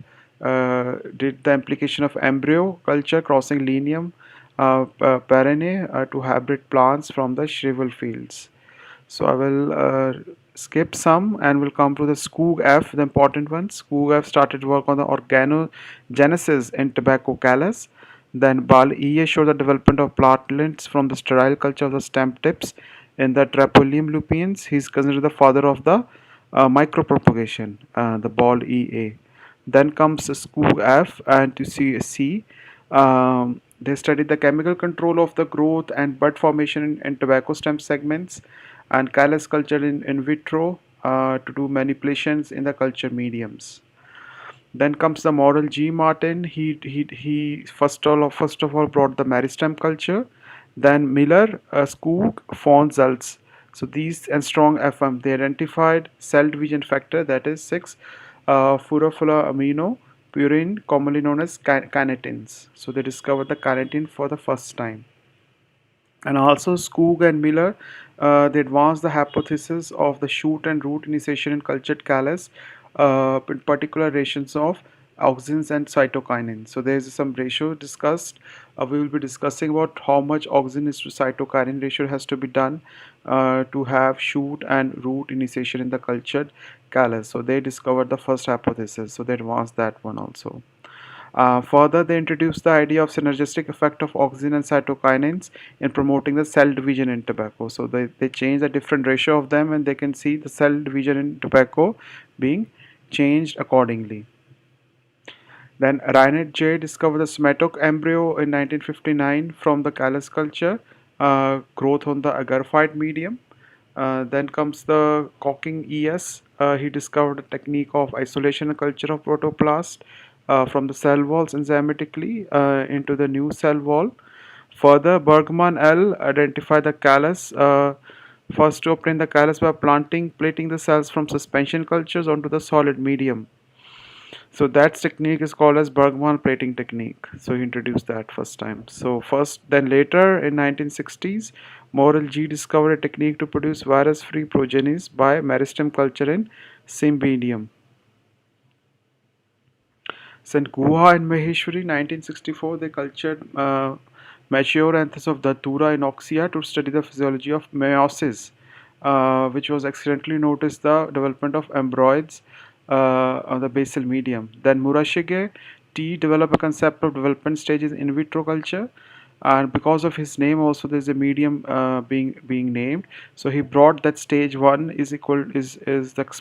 Did the implication of embryo culture crossing Linium perenne to hybrid plants from the shrivel fields. So I will skip some and will come to the Skoog F, the important one. Skoog F started work on the organogenesis in tobacco callus. Then Bal E. showed the development of platelets from the sterile culture of the stem tips in the Trapolium lupiens. He is considered the father of the micropropagation, the Ball EA. Then comes the Skoog F and to see C. They studied the chemical control of the growth and bud formation in tobacco stem segments and callus culture in vitro to do manipulations in the culture mediums. Then comes the model G. Martin. He first of all brought the meristem culture. Then Miller, Skoog, Fon, Zaltz. So these and strong FM, they identified cell division factor, that is 6 furofula purine, commonly known as kinetins. So they discovered the kinetin for the first time. And also Skoog and Miller, they advanced the hypothesis of the shoot and root initiation in cultured callus, in particular ratios of auxins and cytokinin. So there is some ratio discussed. We will be discussing about how much auxin is to cytokinin ratio has to be done to have shoot and root initiation in the cultured callus. So they discovered the first hypothesis. So they advanced that one also. Further, they introduced the idea of synergistic effect of auxin and cytokinins in promoting the cell division in tobacco. So they changed a different ratio of them and they can see the cell division in tobacco being changed accordingly. Then Reinhard J. discovered the smetoc embryo in 1959 from the callus culture, growth on the agarphite medium. Then comes the Cocking ES. He discovered a technique of isolation and culture of protoplast from the cell walls enzymatically into the new cell wall. Further, Bergman L. identified the callus. First to obtain the callus by plating the cells from suspension cultures onto the solid medium. So that technique is called as Bergman plating technique. So he introduced that first time. So first, then later in 1960s, Morel G discovered a technique to produce virus-free progenies by meristem culture in Cymbidium. Then Guha and Maheshwari, 1964, they cultured mature anthers of Datura in Oxia to study the physiology of meiosis, which was accidentally noticed the development of embryos on the basal medium. Then Murashige T developed a concept of development stages in vitro culture, and because of his name also there's a medium being named. So he brought that stage one is the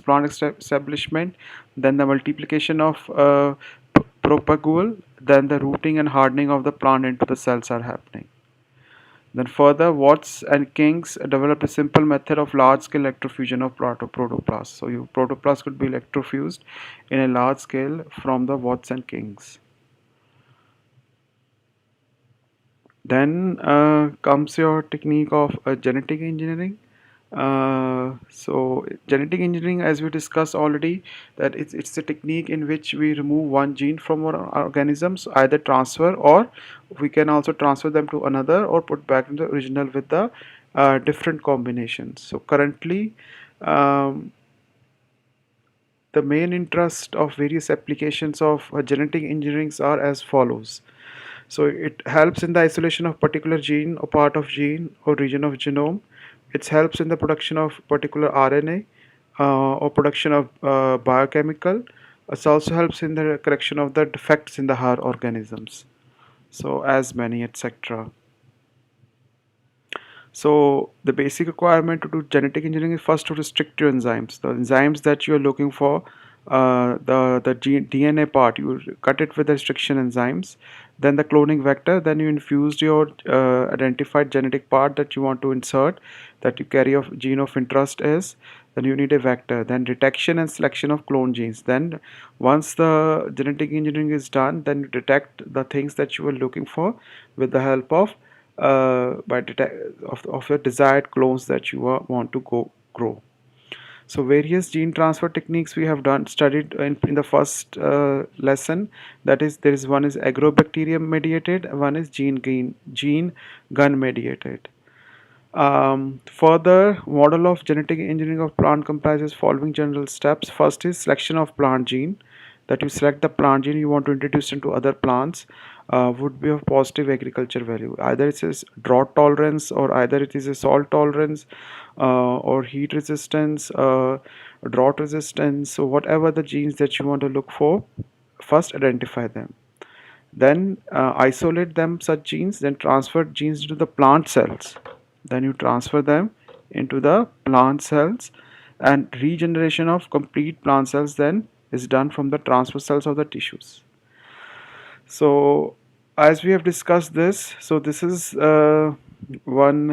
plant establishment, then the multiplication of propagule, then the rooting and hardening of the plant into the cells are happening. Then further, Watts and Kings developed a simple method of large-scale electrofusion of protoplasts. So your protoplast could be electrofused in a large scale from the Watts and Kings. Then comes your technique of genetic engineering. So genetic engineering, as we discussed already, that it's a technique in which we remove one gene from our organisms, either transfer, or we can also transfer them to another or put back in the original with the different combinations. So currently, um, the main interest of various applications of genetic engineering are as follows. So it helps in the isolation of particular gene or part of gene or region of genome. It helps in the production of particular RNA or production of biochemical. It also helps in the correction of the defects in the higher organisms. So as many, etc. So the basic requirement to do genetic engineering is first to restrict your enzymes. The enzymes that you're looking for, the DNA part, you cut it with the restriction enzymes. Then the cloning vector. Then you infused your identified genetic part that you want to insert, that you carry of gene of interest is. Then you need a vector. Then detection and selection of clone genes. Then once the genetic engineering is done, then you detect the things that you were looking for with the help of of your desired clones that you want to go grow. So various gene transfer techniques we have done studied in the first lesson. That is, there is one is agrobacterium mediated, one is gene gun mediated. Further, model of genetic engineering of plant comprises following general steps. First is selection of plant gene, that you select the plant gene you want to introduce into other plants, would be of positive agriculture value. Either it is drought tolerance, or either it is a salt tolerance, or heat resistance, drought resistance. So whatever the genes that you want to look for, first identify them. Then isolate them, such genes, then transfer genes to the plant cells. Then you transfer them into the plant cells, and regeneration of complete plant cells then is done from the transfer cells of the tissues. So as we have discussed this, so this is one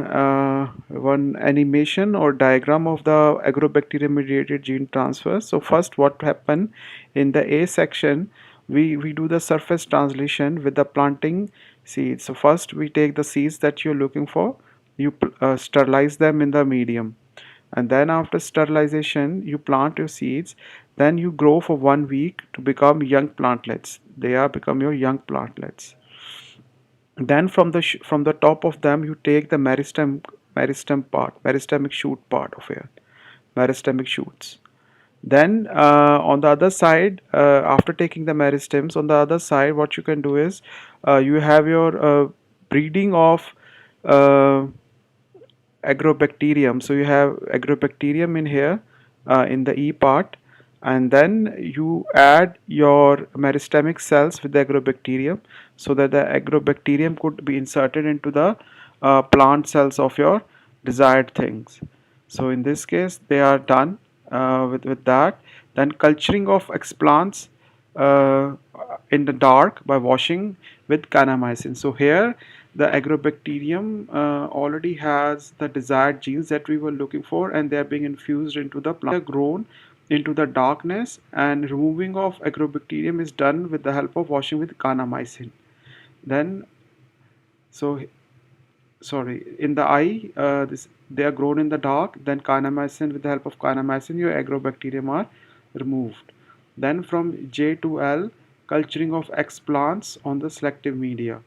animation or diagram of the agrobacterium mediated gene transfer. So first, what happened in the A section, we do the surface translation with the planting seeds. So first we take the seeds that you're looking for, you sterilize them in the medium, and then after sterilization you plant your seeds. Then you grow for 1 week to become young plantlets. They are become your young plantlets. Then from the top of them you take the meristem part, meristemic shoot part of it, meristemic shoots. Then on the other side, after taking the meristems, on the other side what you can do is you have your breeding of uh, agrobacterium. So you have agrobacterium in here, in the E part, and then you add your meristemic cells with the agrobacterium, so that the agrobacterium could be inserted into the plant cells of your desired things. So in this case they are done with that. Then culturing of explants uh, in the dark by washing with kanamycin. So here the agrobacterium already has the desired genes that we were looking for, and they are being infused into the plant. They are grown into the darkness, and removing of agrobacterium is done with the help of washing with kanamycin. Then, so sorry, in the eye, they are grown in the dark. Then kanamycin, with the help of kanamycin, your agrobacterium are removed. Then from J to L, culturing of X plants on the selective media.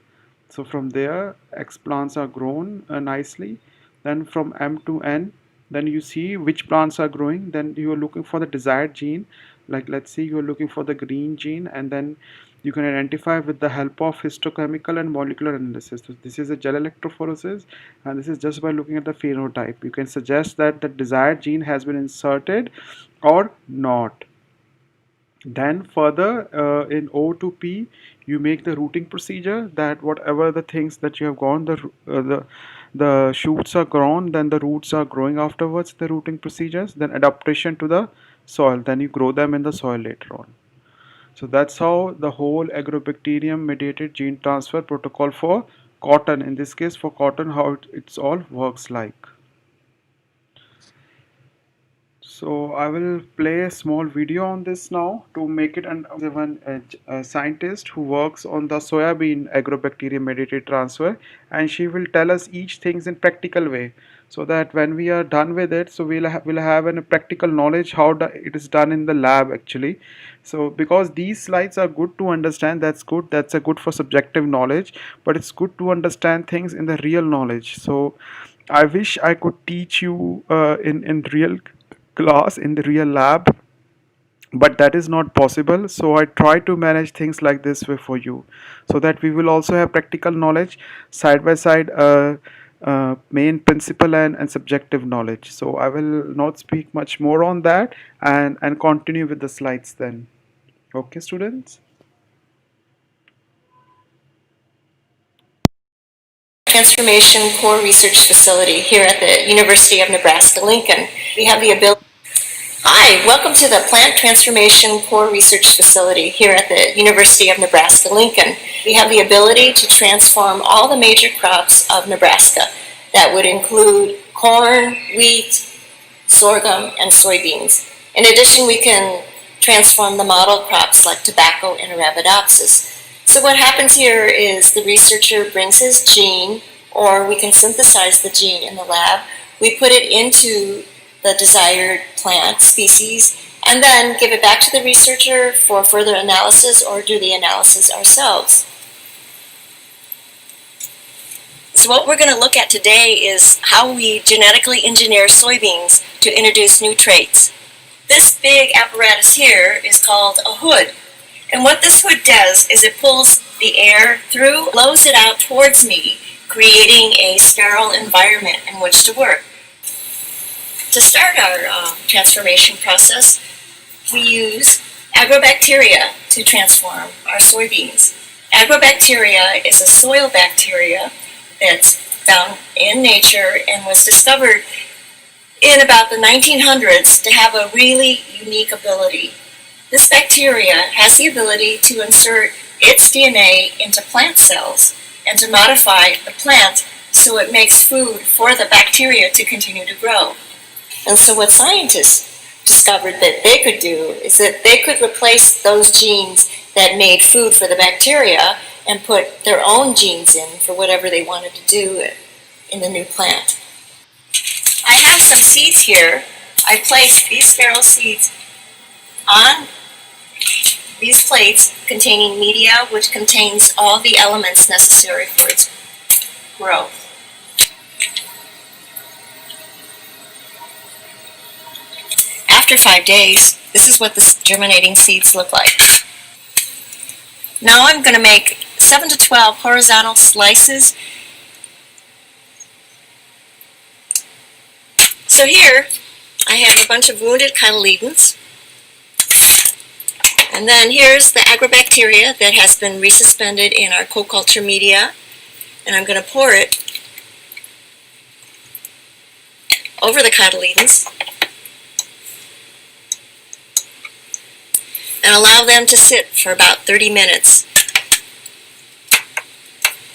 So from there X plants are grown nicely. Then from M to N, then you see which plants are growing. Then you are looking for the desired gene, like let's say you are looking for the green gene, and then you can identify with the help of histochemical and molecular analysis. So this is a gel electrophoresis, and this is just by looking at the phenotype you can suggest that the desired gene has been inserted or not. Then further in O to P, you make the rooting procedure, that whatever the things that you have gone, the shoots are grown, then the roots are growing afterwards, the rooting procedures. Then adaptation to the soil, then you grow them in the soil later on. So that's how the whole agrobacterium mediated gene transfer protocol for cotton, in this case for cotton, how it's all works like. So I will play a small video on this now to make it. And one a scientist who works on the soybean agrobacterium mediated transfer, and she will tell us each things in practical way. so that when we are done with it, so we'll have a practical knowledge how it is done in the lab actually. So because these slides are good to understand, that's good, that's a good for subjective knowledge, but it's good to understand things in the real knowledge. So I wish I could teach you in real class, in the real lab, but that is not possible. So I try to manage things like this way for you, so that we will also have practical knowledge side by side, main principle and subjective knowledge. So I will not speak much more on that, and continue with the slides then. Okay, students. Transformation Core Research Facility here at the University of Nebraska-Lincoln. We have the ability. Hi, welcome to the Plant Transformation Core Research Facility here at the University of Nebraska-Lincoln. We have the ability to transform all the major crops of Nebraska. That would include corn, wheat, sorghum, and soybeans. In addition, we can transform the model crops like tobacco and Arabidopsis. So what happens here is the researcher brings his gene, or we can synthesize the gene in the lab. We put it into the desired plant species, and then give it back to the researcher for further analysis, or do the analysis ourselves. So what we're going to look at today is how we genetically engineer soybeans to introduce new traits. This big apparatus here is called a hood. And what this hood does is it pulls the air through, blows it out towards me, creating a sterile environment in which to work. To start our transformation process, we use agrobacteria to transform our soybeans. Agrobacteria is a soil bacteria that's found in nature and was discovered in about the 1900s to have a really unique ability. This bacteria has the ability to insert its DNA into plant cells and to modify the plant so it makes food for the bacteria to continue to grow. And so what scientists discovered that they could do is that they could replace those genes that made food for the bacteria and put their own genes in for whatever they wanted to do in the new plant. I have some seeds here. I placed these sterile seeds on these plates containing media which contains all the elements necessary for its growth. After 5 days, this is what the germinating seeds look like. Now I'm going to make 7 to 12 horizontal slices. So here I have a bunch of wounded cotyledons. And then here's the agrobacteria that has been resuspended in our co-culture media. And I'm going to pour it over the cotyledons and allow them to sit for about 30 minutes.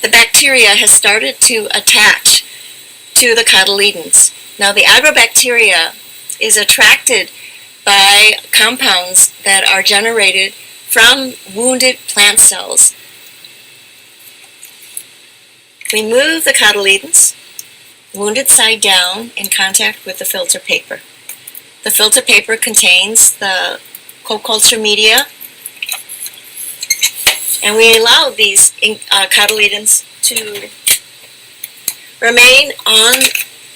The bacteria has started to attach to the cotyledons. Now the agrobacteria is attracted by compounds that are generated from wounded plant cells. We move the cotyledons, wounded side down, in contact with the filter paper. The filter paper contains the co-culture media, and we allow these cotyledons to remain on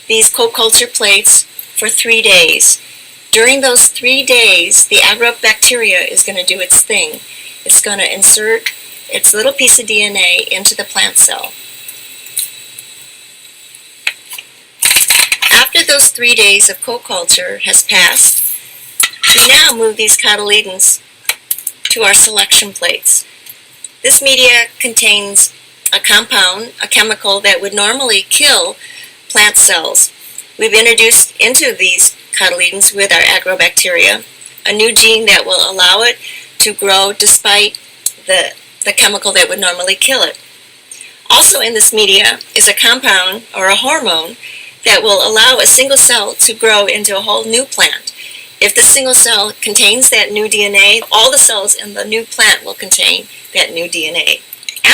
these co-culture plates for 3 days. During those 3 days, the agrobacteria is going to do its thing. It's going to insert its little piece of DNA into the plant cell. After those 3 days of co-culture has passed, we now move these cotyledons to our selection plates. This media contains a compound, a chemical that would normally kill plant cells. We've introduced into these cotyledons with our agrobacteria a new gene that will allow it to grow despite the chemical that would normally kill it. Also in this media is a compound or a hormone that will allow a single cell to grow into a whole new plant. If the single cell contains that new DNA, all the cells in the new plant will contain that new DNA.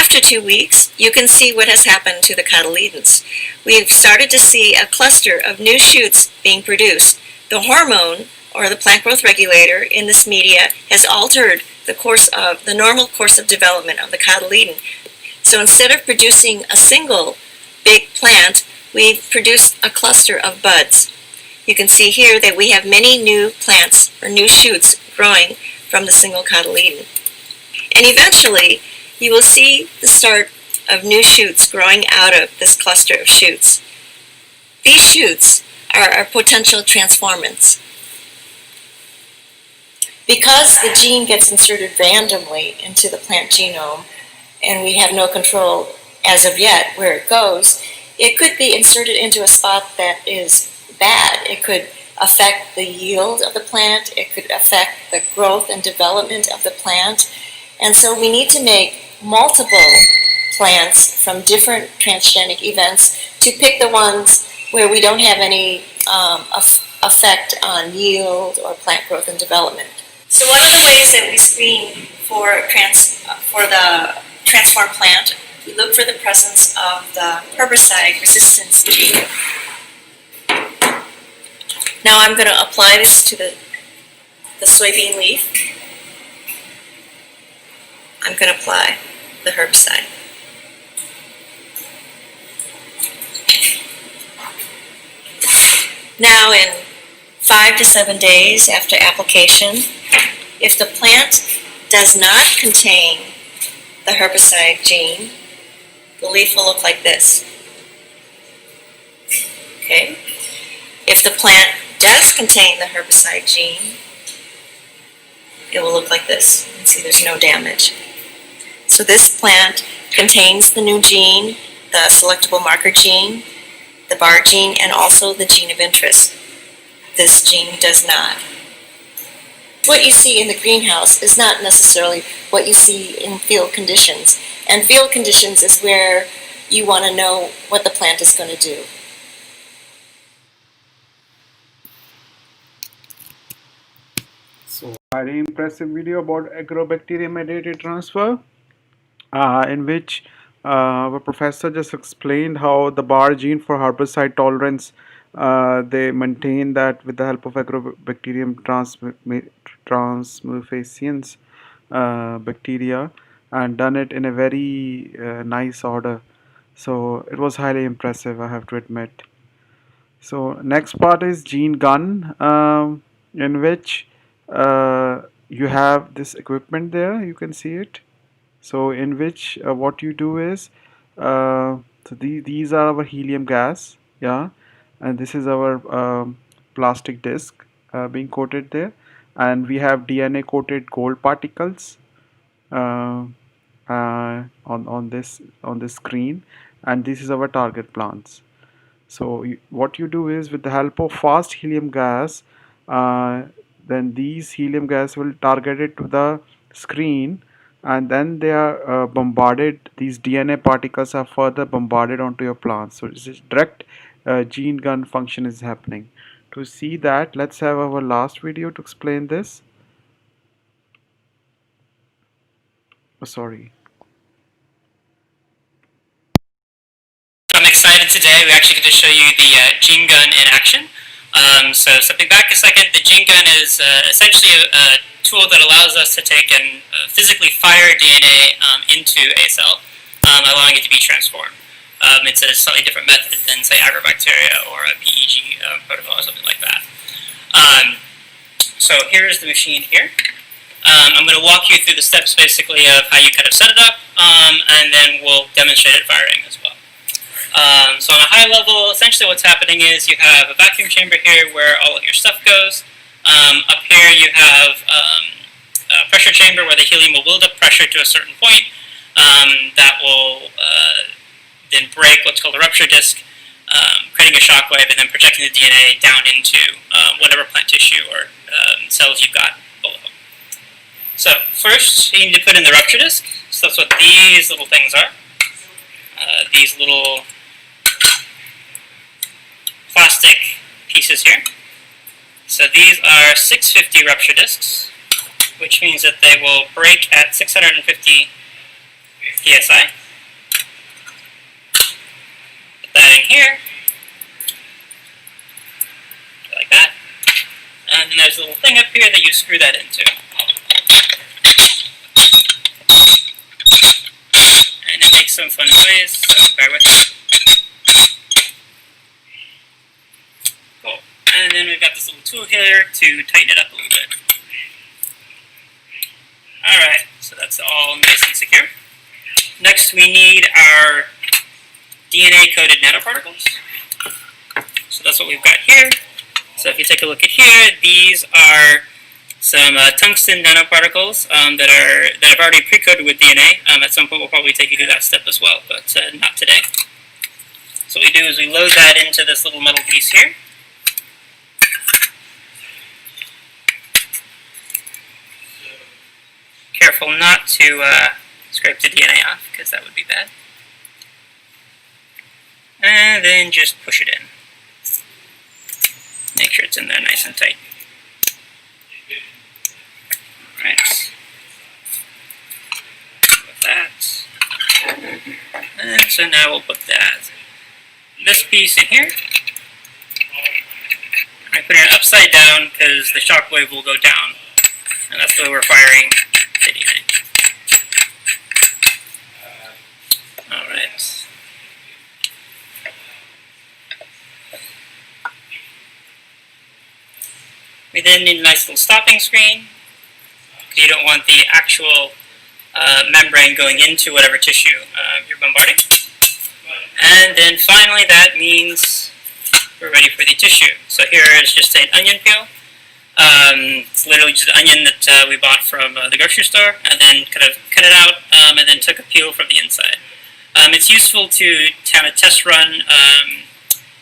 after 2 weeks, you can see what has happened to the cotyledons. We've started to see a cluster of new shoots being produced. The hormone, or the plant growth regulator, in this media has altered the normal course of development of the cotyledon. So instead of producing a single big plant, we've produced a cluster of buds. You can see here that we have many new plants or new shoots growing from the single cotyledon. And eventually, you will see the start of new shoots growing out of this cluster of shoots. These shoots are our potential transformants. Because the gene gets inserted randomly into the plant genome, and we have no control as of yet where it goes, it could be inserted into a spot that is bad. It could affect the yield of the plant, it could affect the growth and development of the plant, and so we need to make multiple plants from different transgenic events to pick the ones where we don't have any effect on yield or plant growth and development. So one of the ways that we screen for the transformed plant, we look for the presence of the herbicide resistance gene. Now I'm going to apply this to the soybean leaf. I'm going to apply the herbicide. Now in 5 to 7 days after application, if the plant does not contain the herbicide gene, the leaf will look like this. Okay? If the plant does contain the herbicide gene, it will look like this. You can see there's no damage. So this plant contains the new gene, the selectable marker gene, the bar gene, and also the gene of interest. This gene does not. What you see in the greenhouse is not necessarily what you see in field conditions. And field conditions is where you want to know what the plant is going to do. So, highly impressive video about agrobacterium mediated transfer, in which our professor just explained how the bar gene for herbicide tolerance, they maintain that with the help of agrobacterium transmutations bacteria, and done it in a very nice order. So it was highly impressive, I have to admit. So next part is gene gun, in which you have this equipment there, you can see it. So in which what you do is, these are our helium gas, yeah, and this is our plastic disc being coated there, and we have DNA coated gold particles on this screen, and this is our target plants. So what you do is, with the help of fast helium gas, then these helium gas will target it to the screen, and then they are bombarded. These DNA particles are further bombarded onto your plants. So this is direct gene gun function is happening. To see that, let's have our last video to explain this. Oh, sorry. I'm excited today. We actually get to show you the gene gun in action. So stepping back a second, the gene gun is essentially a tool that allows us to take and physically fire DNA into a cell, allowing it to be transformed. It's a slightly different method than, say, agrobacteria or a PEG protocol or something like that. So here's the machine here. I'm going to walk you through the steps basically of how you kind of set it up, and then we'll demonstrate it firing as well. So on a high level, essentially what's happening is you have a vacuum chamber here where all of your stuff goes. Up here you have a pressure chamber where the helium will build up pressure to a certain point. That will then break what's called a rupture disc, creating a shock wave and then projecting the DNA down into whatever plant tissue or cells you've got below. So first you need to put in the rupture disc. So that's what these little things are. These little plastic pieces here. So these are 650 rupture discs, which means that they will break at 650 psi. there's a little thing up here that you screw that into. And it makes some fun noise, so bear with me. Cool. And then we've got this little tool here to tighten it up a little bit. Alright, so that's all nice and secure. Next we need our DNA-coded nanoparticles. So that's what we've got here. So if you take a look at here, these are some tungsten nanoparticles that have already pre-coded with DNA. At some point we'll probably take you through that step as well, but not today. So what we do is we load that into this little metal piece here. Careful not to scrape the DNA off, because that would be bad. And then just push it in. Make sure it's in there nice and tight. Right. With that. And so now we'll put this piece in here. I put it upside down because the shock wave will go down. And that's the way we're firing the DNA. Alright. We then need a nice little stopping screen. You don't want the actual membrane going into whatever tissue you're bombarding. And then finally that means we're ready for the tissue. So here is just an onion peel. It's literally just an onion that we bought from the grocery store, and then kind of cut it out, and then took a peel from the inside. It's useful to kind of test run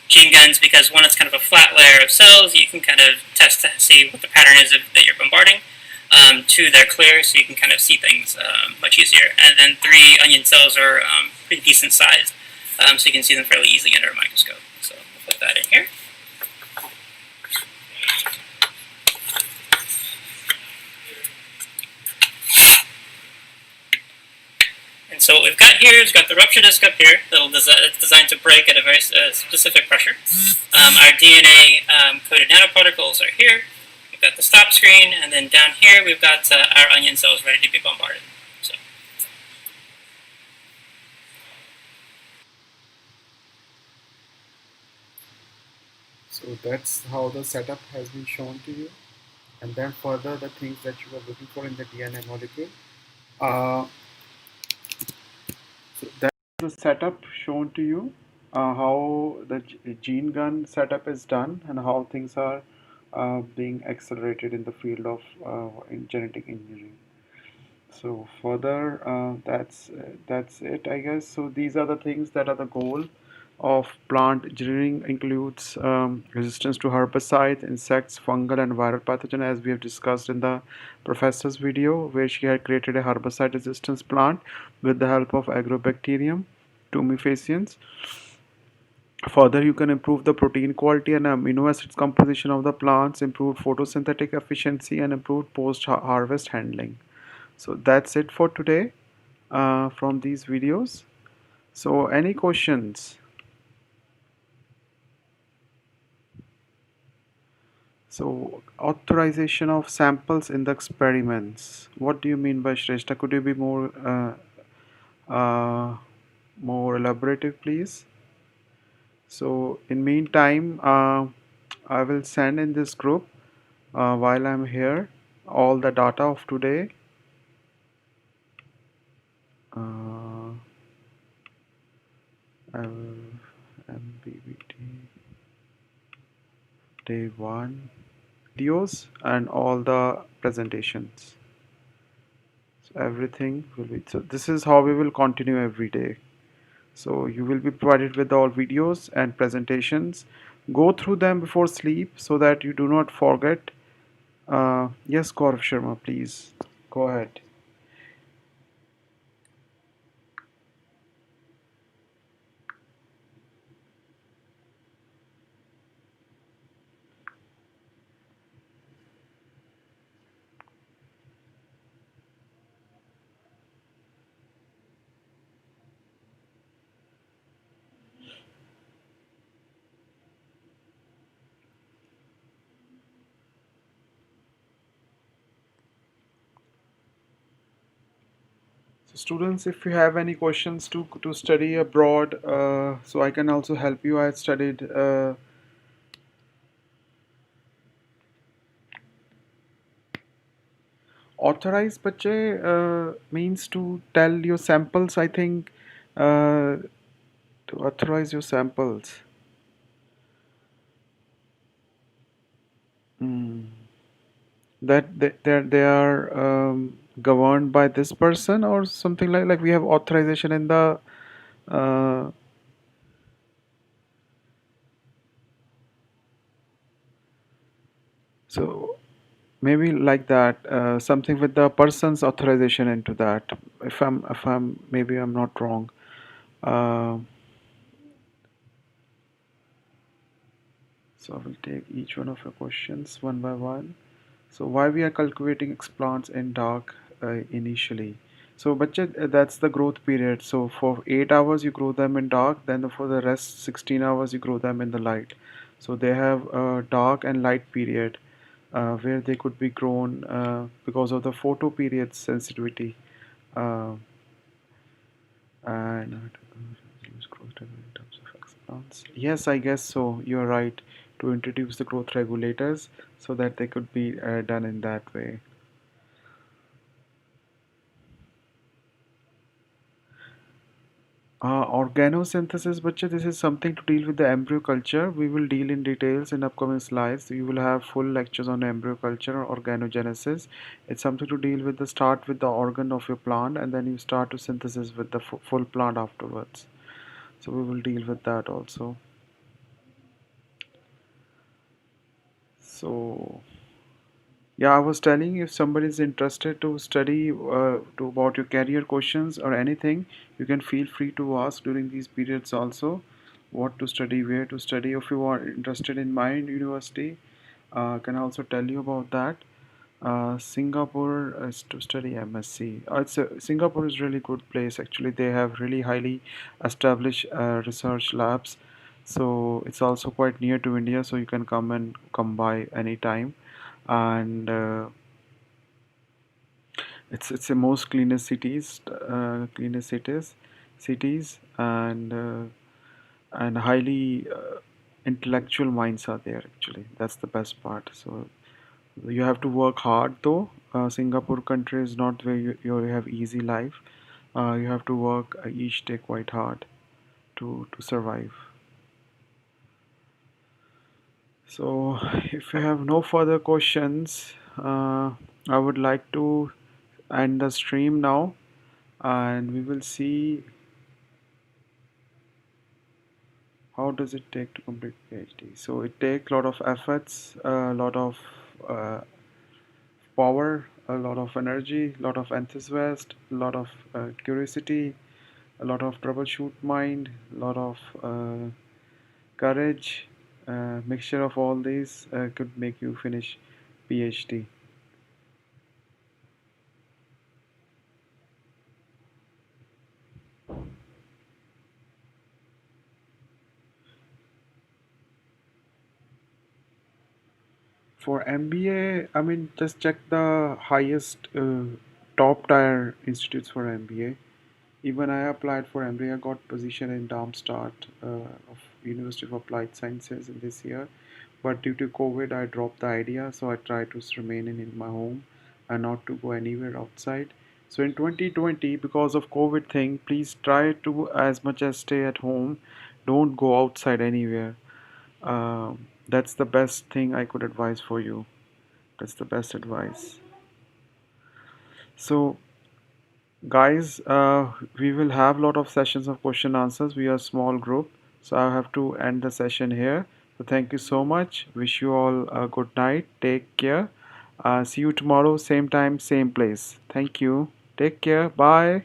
gene guns because one, it's kind of a flat layer of cells. You can kind of test to see what the pattern is that you're bombarding. Two, they're clear, so you can kind of see things much easier. And then three, onion cells are pretty decent sized, so you can see them fairly easily under a microscope. So we'll put that in here. And so what we've got here is we've got the rupture disc up here it's designed to break at a very specific pressure. Our DNA-coded nanoparticles are here. We've got the stop screen, and then down here we've got our onion cells ready to be bombarded. So that's how the setup has been shown to you, and then further the things that you are looking for in the DNA molecule. So that's the setup shown to you, how the gene gun setup is done and how things are being accelerated in the field of in genetic engineering. So further, that's it, I guess. So these are the things that are the goal of plant engineering includes resistance to herbicides, insects, fungal and viral pathogen, as we have discussed in the professor's video, where she had created a herbicide resistance plant with the help of agrobacterium tumefaciens. Further, you can improve the protein quality and amino acids composition of the plants, improve photosynthetic efficiency and improve post-harvest handling. So that's it for today from these videos. So any questions? So authorization of samples in the experiments. What do you mean by Shrestha? Could you be more elaborative, please? So in meantime, I will send in this group while I'm here all the data of today. MBBT day 1 videos and all the presentations. So everything will be, so this is how we will continue every day. So you will be provided with all videos and presentations. Go through them before sleep so that you do not forget. Yes, Gaurav Sharma, please go ahead. Students, if you have any questions to study abroad, so I can also help you. I studied authorized bache means to tell your samples, I think, to authorize your samples. Mm. That they are governed by this person or something like we have authorization in the uh, so maybe like that, something with the person's authorization into that. If I'm maybe I'm not wrong. Uh, so I will take each one of your questions one by one. So why we are cultivating explants in dark initially? So, that's the growth period. So for 8 hours you grow them in dark, then for the rest 16 hours you grow them in the light. So they have a dark and light period where they could be grown because of the photo period sensitivity. Uh, and use growth regulator in terms of explants. Yes, I guess so. You're right. To introduce the growth regulators so that they could be done in that way. Organosynthesis, bacha, this is something to deal with the embryo culture. We will deal in details in upcoming slides. You will have full lectures on embryo culture or organogenesis. It's something to deal with the start with the organ of your plant and then you start to synthesis with the full plant afterwards. So we will deal with that also. So yeah, I was telling if somebody is interested to study to about your career questions or anything, you can feel free to ask during these periods also what to study, where to study. If you are interested in my university, can also tell you about that. Singapore is to study MSc. Singapore is really good place actually. They have really highly established research labs, so it's also quite near to India, so you can come by anytime and it's the most cleanest cities and highly intellectual minds are there actually. That's the best part. So you have to work hard though. Singapore country is not where you have easy life. You have to work each day quite hard to survive. So if you have no further questions, I would like to end the stream now and we will see how does it take to complete PhD. So it takes a lot of efforts, a lot of uh, power, a lot of energy, a lot of enthusiasm, a lot of curiosity, a lot of troubleshoot mind, a lot of courage. Mixture of all these could make you finish PhD. For MBA, I mean, just check the highest top tier institutes for MBA. Even I applied for MBA, I got position in Darmstadt of University of Applied Sciences in this year. But due to COVID, I dropped the idea, so I try to remain in my home and not to go anywhere outside. So in 2020, because of COVID thing, please try to as much as stay at home. Don't go outside anywhere. That's the best thing I could advise for you. That's the best advice. So guys, we will have a lot of sessions of question answers. We are a small group, so I have to end the session here. So thank you so much. Wish you all a good night. Take care. See you tomorrow, same time, same place. Thank you. Take care. Bye.